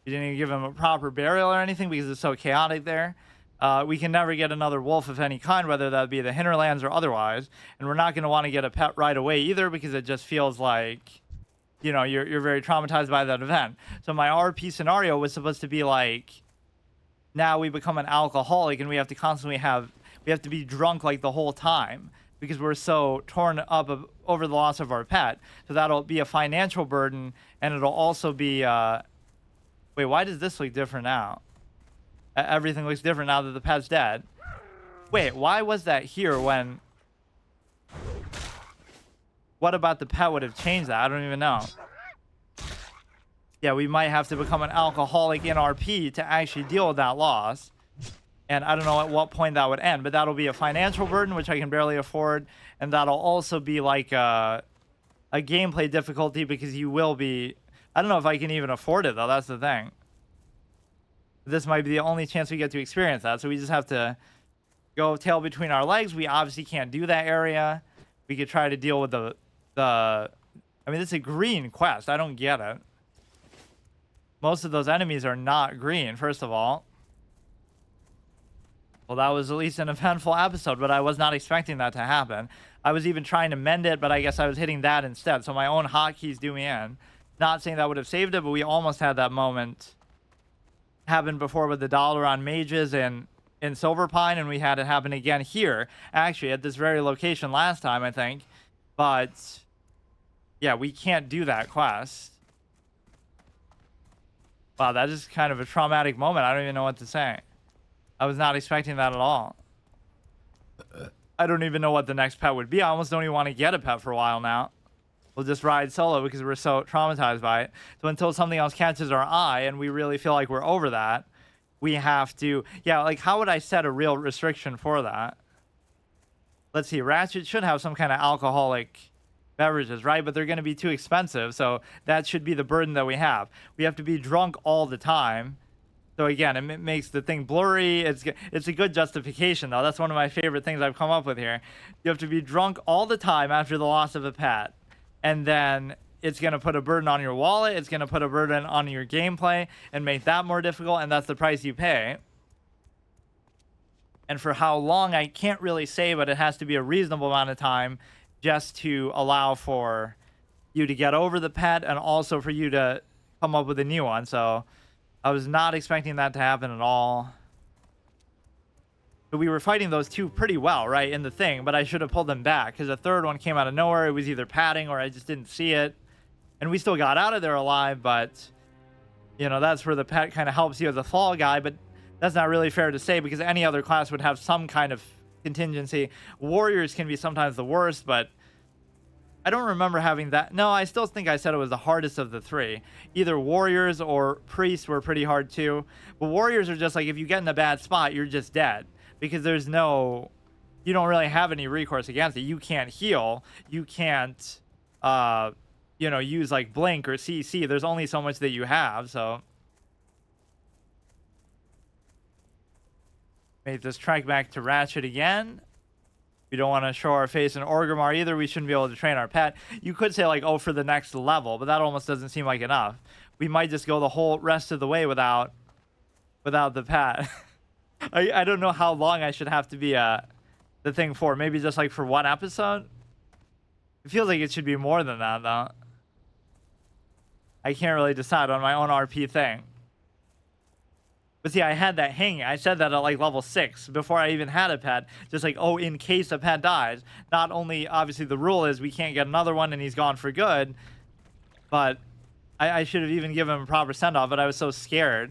You didn't even give him a proper burial or anything because it's so chaotic there. We can never get another wolf of any kind, whether that be the hinterlands or otherwise. And we're not going to want to get a pet right away either because it just feels like, you know, you're very traumatized by that event. So my RP scenario was supposed to be like, now we become an alcoholic and we have to constantly we have to be drunk like the whole time because we're so torn up over the loss of our pet. So that'll be a financial burden, and it'll also be... Wait, why does this look different now? Everything looks different now that the pet's dead. Wait, why was that here when... What about the pet would have changed that? I don't even know. Yeah, we might have to become an alcoholic in RP to actually deal with that loss. And I don't know at what point that would end, but that'll be a financial burden, which I can barely afford. And that'll also be like a gameplay difficulty because you will be... I don't know if I can even afford it, though. That's the thing. This might be the only chance we get to experience that. So we just have to go tail between our legs. We obviously can't do that area. We could try to deal with the... I mean, it's a green quest. I don't get it. Most of those enemies are not green, first of all. Well, that was at least an eventful episode, but I was not expecting that to happen. I was even trying to mend it, but I guess I was hitting that instead. So my own hotkeys do me in. Not saying that would have saved it, but we almost had that moment happen before with the dollar on mages in Silver Pine, and we had it happen again here, actually, at this very location last time, I think. But, yeah, we can't do that quest. Wow, that is kind of a traumatic moment. I don't even know what to say. I was not expecting that at all. I don't even know what the next pet would be. I almost don't even want to get a pet for a while now. We'll just ride solo because we're so traumatized by it. So until something else catches our eye and we really feel like we're over that, we have to... Yeah, like, how would I set a real restriction for that? Let's see. Ratchet should have some kind of alcoholic beverages, right? But they're going to be too expensive, so that should be the burden that we have. We have to be drunk all the time. So again, it makes the thing blurry. It's a good justification, though. That's one of my favorite things I've come up with here. You have to be drunk all the time after the loss of a pet. And then it's going to put a burden on your wallet. It's going to put a burden on your gameplay and make that more difficult. And that's the price you pay. And for how long, I can't really say, but it has to be a reasonable amount of time just to allow for you to get over the pet and also for you to come up with a new one. So I was not expecting that to happen at all. But we were fighting those two pretty well, right, in the thing, but I should have pulled them back because the third one came out of nowhere. It was either padding or I just didn't see it. And we still got out of there alive, but, you know, that's where the pet kind of helps you as a fall guy, but that's not really fair to say because any other class would have some kind of contingency. Warriors can be sometimes the worst, but I don't remember having that. No, I still think I said it was the hardest of the three. Either warriors or priests were pretty hard too. But warriors are just like, if you get in a bad spot, you're just dead. because there's no, you don't really have any recourse against it. You can't heal. You can't, you know, use like blink or CC. There's only so much that you have. So make this trek back to Ratchet again. We don't want to show our face in Orgrimmar either. We shouldn't be able to train our pet. You could say like, oh, for the next level, but that almost doesn't seem like enough. We might just go the whole rest of the way without the pet. I don't know how long I should have to be the thing for. Maybe just like for one episode. It feels like it should be more than that though. I can't really decide on my own RP thing. But see, I had that hanging. I said that at like level 6 before I even had a pet. Just like, oh, in case a pet dies. Not only, obviously, the rule is we can't get another one and he's gone for good. But I should have even given him a proper send-off, but I was so scared.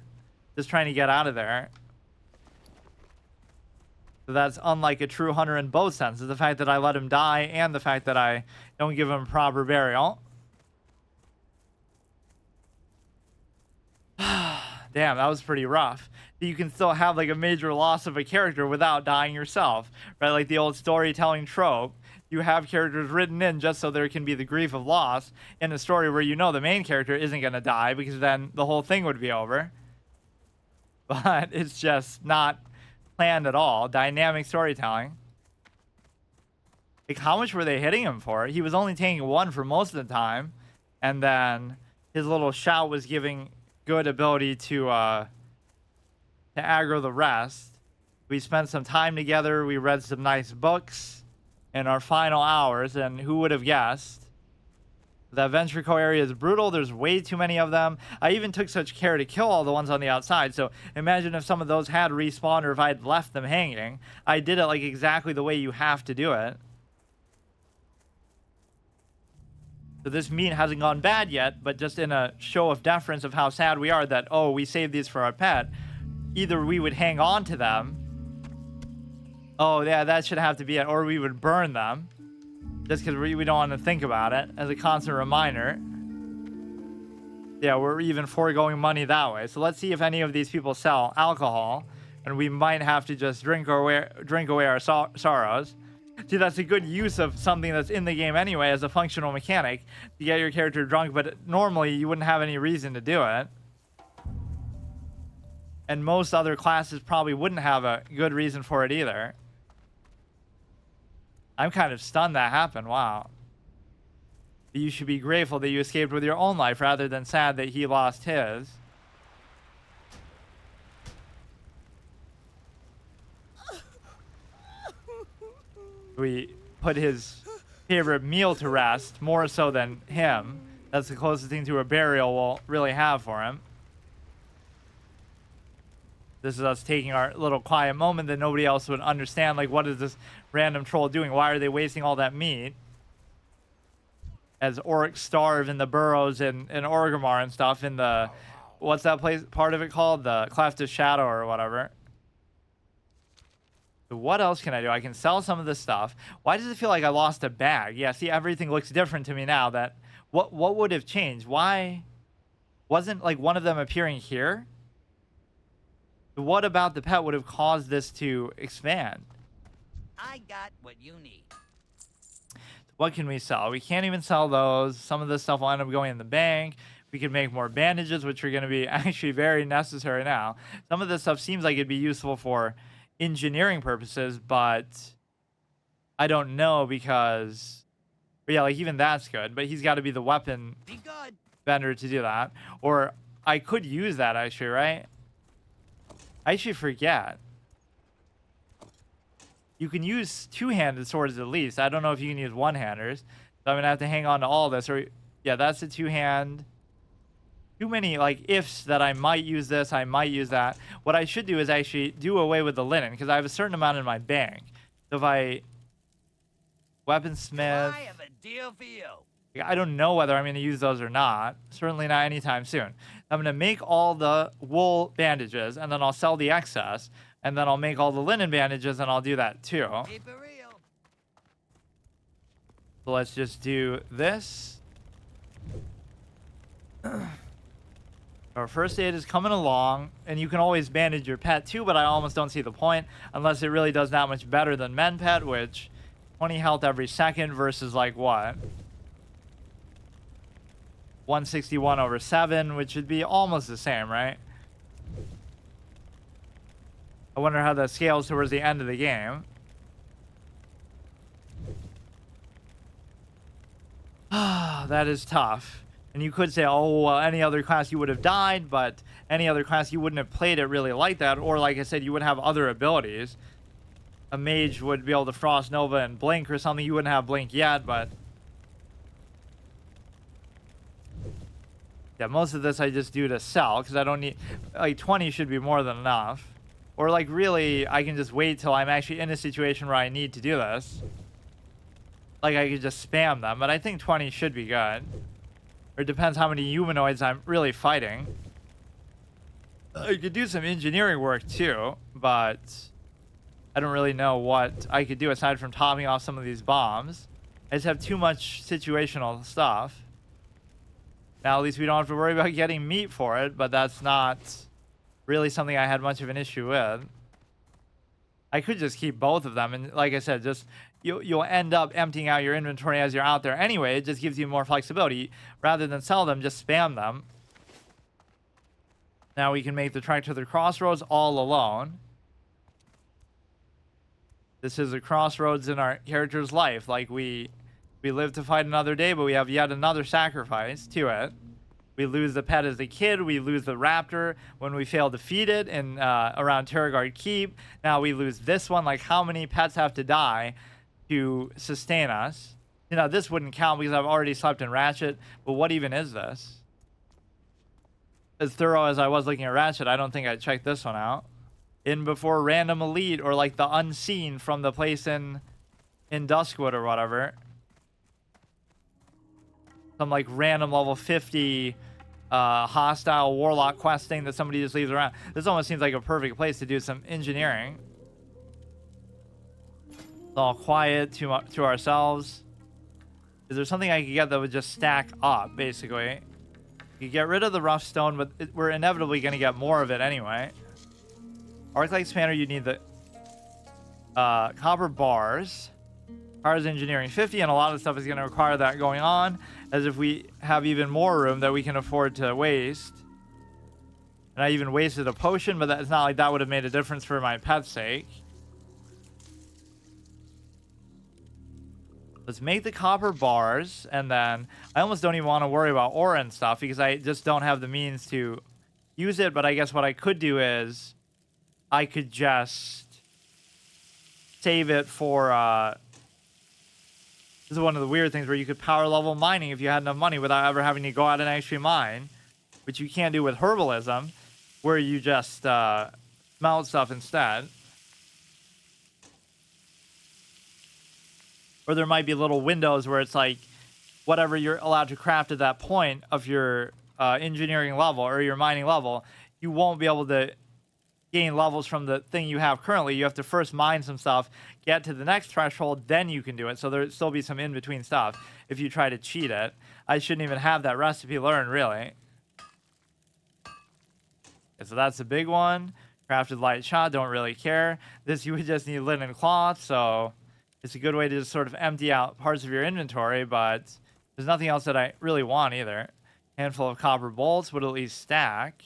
Just trying to get out of there. So that's unlike a true hunter in both senses. The fact that I let him die and the fact that I don't give him proper burial. Damn, that was pretty rough. You can still have like a major loss of a character without dying yourself, right? Like the old storytelling trope. You have characters written in just so there can be the grief of loss in a story where you know the main character isn't going to die because then the whole thing would be over. But it's just not planned at all. Dynamic storytelling. Like, how much were they hitting him for? He was only taking 1 for most of the time, and then his little shout was giving good ability to aggro the rest. We spent some time together. We read some nice books in our final hours, and who would have guessed? The Adventure Co area is brutal. There's way too many of them. I even took such care to kill all the ones on the outside. So imagine if some of those had respawned or if I had left them hanging. I did it like exactly the way you have to do it. So this meat hasn't gone bad yet, but just in a show of deference of how sad we are that, oh, we saved these for our pet. Either we would hang on to them. Oh, yeah, that should have to be it. Or we would burn them. Just because we don't want to think about it as a constant reminder. Yeah, we're even foregoing money that way. So let's see if any of these people sell alcohol. And we might have to just drink away our sorrows. See, that's a good use of something that's in the game anyway as a functional mechanic to get your character drunk, but normally you wouldn't have any reason to do it. And most other classes probably wouldn't have a good reason for it either. I'm kind of stunned that happened. Wow. You should be grateful that you escaped with your own life rather than sad that he lost his. We put his favorite meal to rest, more so than him. That's the closest thing to a burial we'll really have for him. This is us taking our little quiet moment that nobody else would understand. Like, what is this random troll doing? Why are they wasting all that meat? As orcs starve in the burrows in Orgrimmar and stuff in the... What's that place? Part of it called? The Cleft of Shadow or whatever. So what else can I do? I can sell some of this stuff. Why does it feel like I lost a bag? Yeah, see, everything looks different to me now. That what would have changed? Why wasn't like one of them appearing here? What about the pet would have caused this to expand? I got what you need. What can we sell? We can't even sell those. Some of this stuff will end up going in the bank. We could make more bandages, which are going to be actually very necessary now. Some of this stuff seems like it'd be useful for engineering purposes, but I don't know because, yeah, like even that's good, but he's got to be the weapon vendor to do that. Or I could use that actually, right? I actually forget. You can use two-handed swords at least. I don't know if you can use one-handers. So I'm going to have to hang on to all this. Or yeah, that's a two-hand. Too many like ifs that I might use this, I might use that. What I should do is actually do away with the linen because I have a certain amount in my bank. So if I weaponsmith, I have a deal for you. I don't know whether I'm going to use those or not. Certainly not anytime soon. I'm going to make all the wool bandages and then I'll sell the excess and then I'll make all the linen bandages and I'll do that too. Keep it real. So let's just do this. Our first aid is coming along, and you can always bandage your pet too, but I almost don't see the point unless it really does that much better than men pet, which 20 health every second versus like what? 161 over 7, which would be almost the same, right? I wonder how that scales towards the end of the game. That is tough. And you could say, oh, well, any other class you would have died, but any other class you wouldn't have played it really like that. Or like I said, you would have other abilities. A mage would be able to Frost Nova and Blink or something. You wouldn't have Blink yet, but... yeah, most of this I just do to sell, because I don't need... like, 20 should be more than enough. Or, like, really, I can just wait till I'm actually in a situation where I need to do this. Like, I could just spam them, but I think 20 should be good. Or it depends how many humanoids I'm really fighting. I could do some engineering work, too, but... I don't really know what I could do aside from topping off some of these bombs. I just have too much situational stuff. Now, at least we don't have to worry about getting meat for it, but that's not really something I had much of an issue with. I could just keep both of them, and like I said, just you'll end up emptying out your inventory as you're out there anyway. It just gives you more flexibility. Rather than sell them, just spam them. Now we can make the trek to the Crossroads all alone. This is a crossroads in our character's life. Like, we live to fight another day, but we have yet another sacrifice to it. We lose the pet as a kid. We lose the raptor when we fail to feed it in around Terragard Keep. Now we lose this one. Like, how many pets have to die to sustain us? You know, this wouldn't count because I've already slept in Ratchet. But what even is this? As thorough as I was looking at Ratchet, I don't think I'd check this one out. In before random elite, or like the unseen from the place in Duskwood or whatever. Some like random level 50 hostile warlock quest thing that somebody just leaves around. This almost seems like a perfect place to do some engineering. It's all quiet to ourselves. Is there something I could get that would just stack up, basically? You get rid of the rough stone, but we're inevitably going to get more of it anyway. Arc-Light Expander, you need the copper bars. Requires engineering 50, and a lot of stuff is going to require that going on, as if we have even more room that we can afford to waste. And I even wasted a potion, but it's not like that would have made a difference for my pet's sake. Let's make the copper bars, and then I almost don't even want to worry about ore and stuff, because I just don't have the means to use it. But I guess what I could do is I could just save it for, this is one of the weird things where you could power level mining if you had enough money without ever having to go out and actually mine, which you can't do with herbalism, where you just smelt stuff instead. Or there might be little windows where it's like, whatever you're allowed to craft at that point of your engineering level or your mining level, you won't be able to gain levels from the thing you have currently. You have to first mine some stuff, get to the next threshold, then you can do it. So there'll still be some in-between stuff if you try to cheat it. I shouldn't even have that recipe learned, really. Okay, so that's a big one. Crafted light shot, don't really care. This, you would just need linen cloth, so it's a good way to just sort of empty out parts of your inventory, but there's nothing else that I really want either. Handful of copper bolts would at least stack.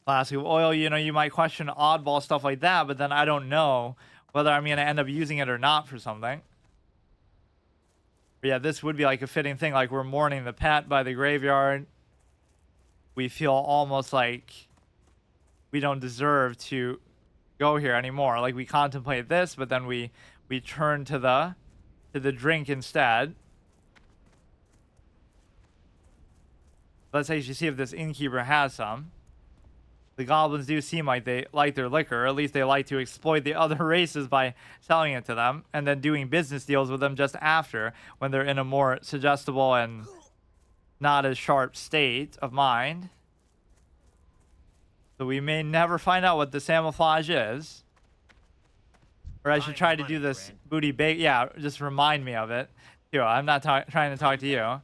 Flask of oil, you know, you might question oddball stuff like that, but then I don't know whether I'm going to end up using it or not for something. But yeah, this would be like a fitting thing. Like, we're mourning the pet by the graveyard. We feel almost like we don't deserve to go here anymore. Like, we contemplate this, but then we turn to the drink instead. Let's actually see if this innkeeper has some. The goblins do seem like they like their liquor, or at least they like to exploit the other races by selling it to them, and then doing business deals with them just after, when they're in a more suggestible and not as sharp state of mind. So we may never find out what the camouflage is. Or I should try to do this booty bait. Yeah, just remind me of it. Too. I'm not trying to talk to you.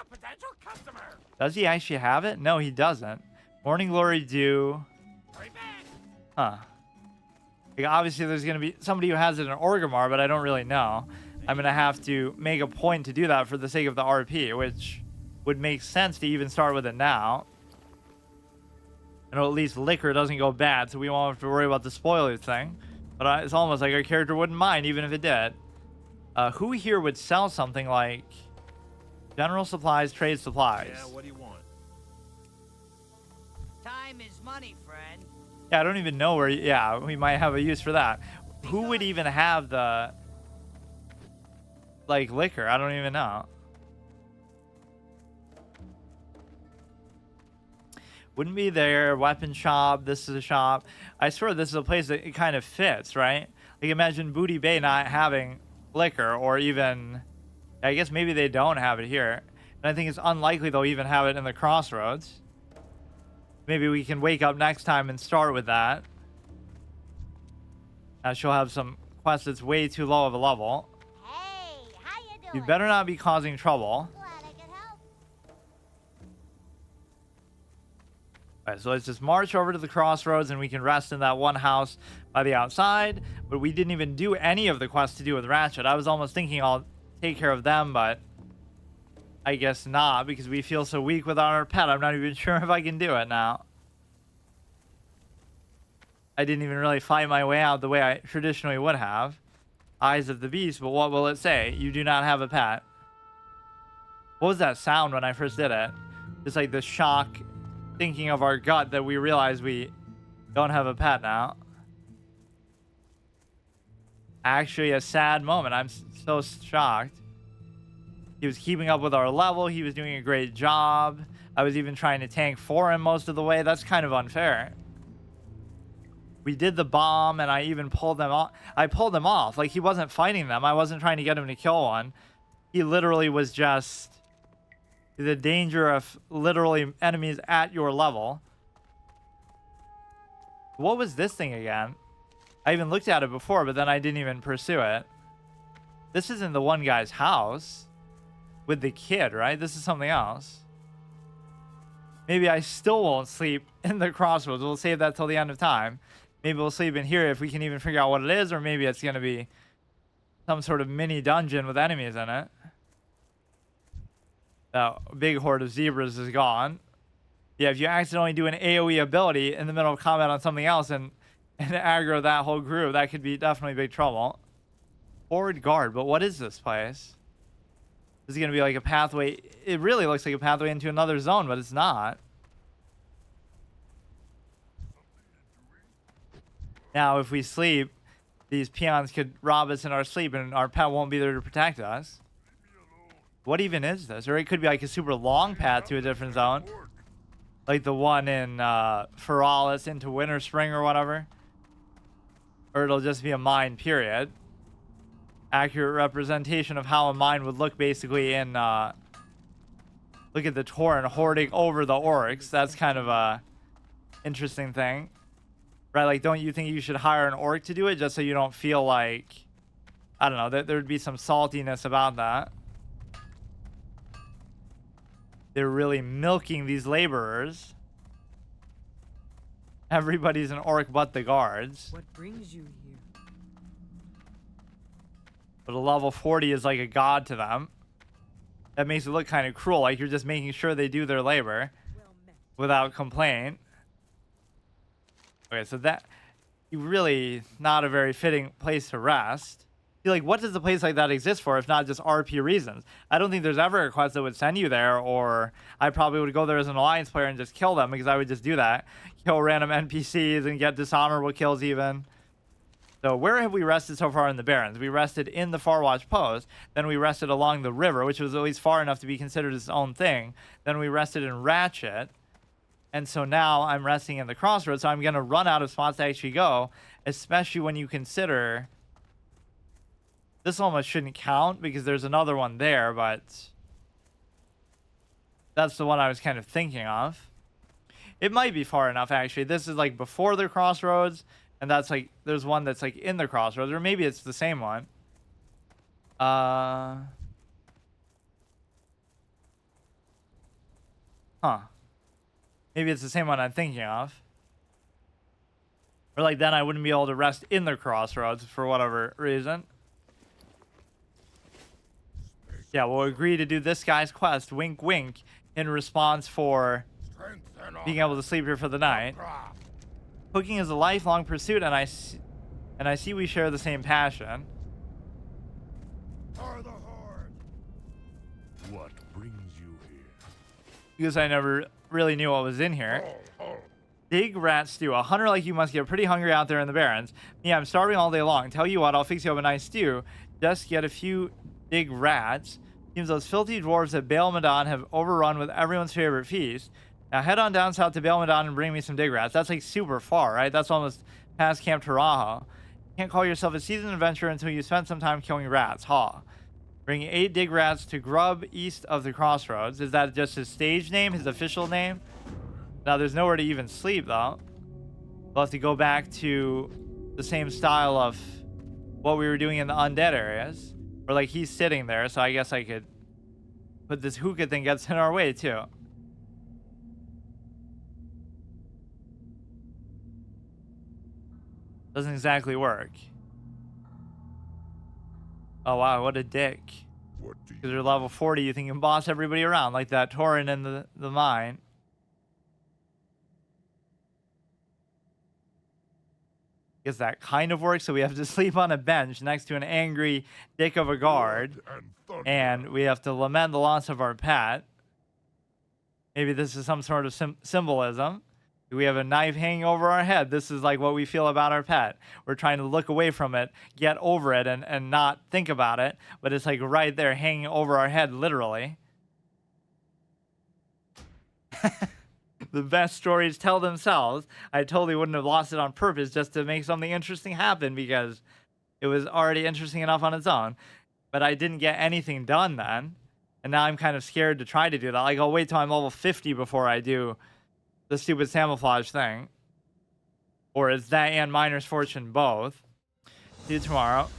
potential customer. Does he actually have it? No, he doesn't. Morning Glory Dew. Hurry back. Huh. Like, obviously, there's going to be somebody who has it in Orgrimmar, but I don't really know. I'm going to have to make a point to do that for the sake of the RP, which would make sense to even start with it now. And at least liquor doesn't go bad, so we won't have to worry about the spoilers thing. But it's almost like our character wouldn't mind, even if it did. Who here would sell something like general supplies, trade supplies? Yeah, what do you want? Time is money, friend. Yeah, I don't even know where... Yeah, we might have a use for that. Who would even have the... like, liquor? I don't even know. Wouldn't be there. Weapon shop. This is a shop. I swear this is a place that it kind of fits, right? Like, imagine Booty Bay not having liquor, or even... I guess maybe they don't have it here. And I think it's unlikely they'll even have it in the Crossroads. Maybe we can wake up next time and start with that. She'll have some quest that's way too low of a level. Hey, how you doing? You better not be causing trouble. Glad I could help. Alright, so let's just march over to the Crossroads and we can rest in that one house by the outside. But we didn't even do any of the quests to do with Ratchet. I was almost thinking I'll take care of them, but I guess not, because we feel so weak without our pet. I'm not even sure if I can do it now. I didn't even really fight my way out the way I traditionally would have. Eyes of the Beast, but what will it say? You do not have a pet. What was that sound when I first did it? Just like the shock thinking of our gut that we realize we don't have a pet now. Actually, a sad moment. I'm so shocked. He was keeping up with our level. He was doing a great job. I was even trying to tank for him most of the way. That's kind of unfair. We did the bomb, and I even pulled them off. I pulled him off. Like, he wasn't fighting them. I wasn't trying to get him to kill one. He literally was just the danger of literally enemies at your level. What was this thing again? I even looked at it before, but then I didn't even pursue it. This isn't the one guy's house with the kid, right? This is something else. Maybe I still won't sleep in the Crossroads. We'll save that till the end of time. Maybe we'll sleep in here if we can even figure out what it is, or maybe it's going to be some sort of mini dungeon with enemies in it. That big horde of zebras is gone. Yeah, if you accidentally do an AoE ability in the middle of combat on something else and aggro that whole group, that could be definitely big trouble. Forward guard, but what is this place? This is going to be like a pathway. It really looks like a pathway into another zone, but it's not. Now, if we sleep, these peons could rob us in our sleep and our pet won't be there to protect us. What even is this? Or it could be like a super long path to a different zone. Like the one in Feralis into Winter Spring or whatever. Or it'll just be a mine, period. Accurate representation of how a mine would look basically in... look at the Tauren hoarding over the orcs. That's kind of a interesting thing. Right, like, don't you think you should hire an orc to do it just so you don't feel like... I don't know, there'd be some saltiness about that. They're really milking these laborers. Everybody's an orc but the guards. What brings you here? But a level 40 is like a god to them. That makes it look kind of cruel, like you're just making sure they do their labor Well met. without complaint. Okay, so that... really not a very fitting place to rest. Feel like, what does a place like that exist for if not just RP reasons? I don't think there's ever a quest that would send you there, or I probably would go there as an alliance player and just kill them, because I would just do that. Kill random NPCs and get dishonorable kills even. So where have we rested so far in the Barrens? We rested in the Farwatch Post, then we rested along the river, which was at least far enough to be considered its own thing. Then we rested in Ratchet. And so now I'm resting in the Crossroads, so I'm going to run out of spots to actually go, especially when you consider... This almost shouldn't count because there's another one there, but that's the one I was kind of thinking of. It might be far enough, actually. This is like before the Crossroads, and that's like, there's one that's like in the Crossroads, or maybe it's the same one. Huh. Maybe it's the same one I'm thinking of. Or like then I wouldn't be able to rest in the Crossroads for whatever reason. Yeah, we'll agree to do this guy's quest, wink wink, in response for being able to sleep here for the night. Cooking is a lifelong pursuit, and I see we share the same passion. What brings you here? Because I never really knew what was in here. Dig rat stew. A hunter like you must get pretty hungry out there in the barrens. Yeah, I'm starving all day long. Tell you what, I'll fix you up a nice stew. Just get a few dig rats. Seems those filthy dwarves at Baal Madon have overrun with everyone's favorite feast. Now head on down south to Baal Madon and bring me some dig rats. That's like super far, right? That's almost past Camp Taraho. You can't call yourself a seasoned adventurer until you spend some time killing rats. Ha. Bring 8 dig rats to Grub east of the Crossroads. Is that just his stage name, his official name? Now there's nowhere to even sleep though. We'll have to go back to the same style of what we were doing in the undead areas. Or like he's sitting there, so I guess I could put this hookah thing gets in our way too. Doesn't exactly work. Oh wow, what a dick. Because you're level 40, you think you can boss everybody around like that Tauren in the mine. Guess that kind of works, so we have to sleep on a bench next to an angry dick of a guard. And we have to lament the loss of our pet. Maybe this is some sort of symbolism. We have a knife hanging over our head. This is like what we feel about our pet. We're trying to look away from it, get over it, and not think about it. But it's like right there hanging over our head, literally. The best stories tell themselves. I totally wouldn't have lost it on purpose just to make something interesting happen because it was already interesting enough on its own. But I didn't get anything done then. And now I'm kind of scared to try to do that. Like, I'll wait till I'm level 50 before I do the stupid camouflage thing. Or is that and Miner's Fortune both? See you tomorrow.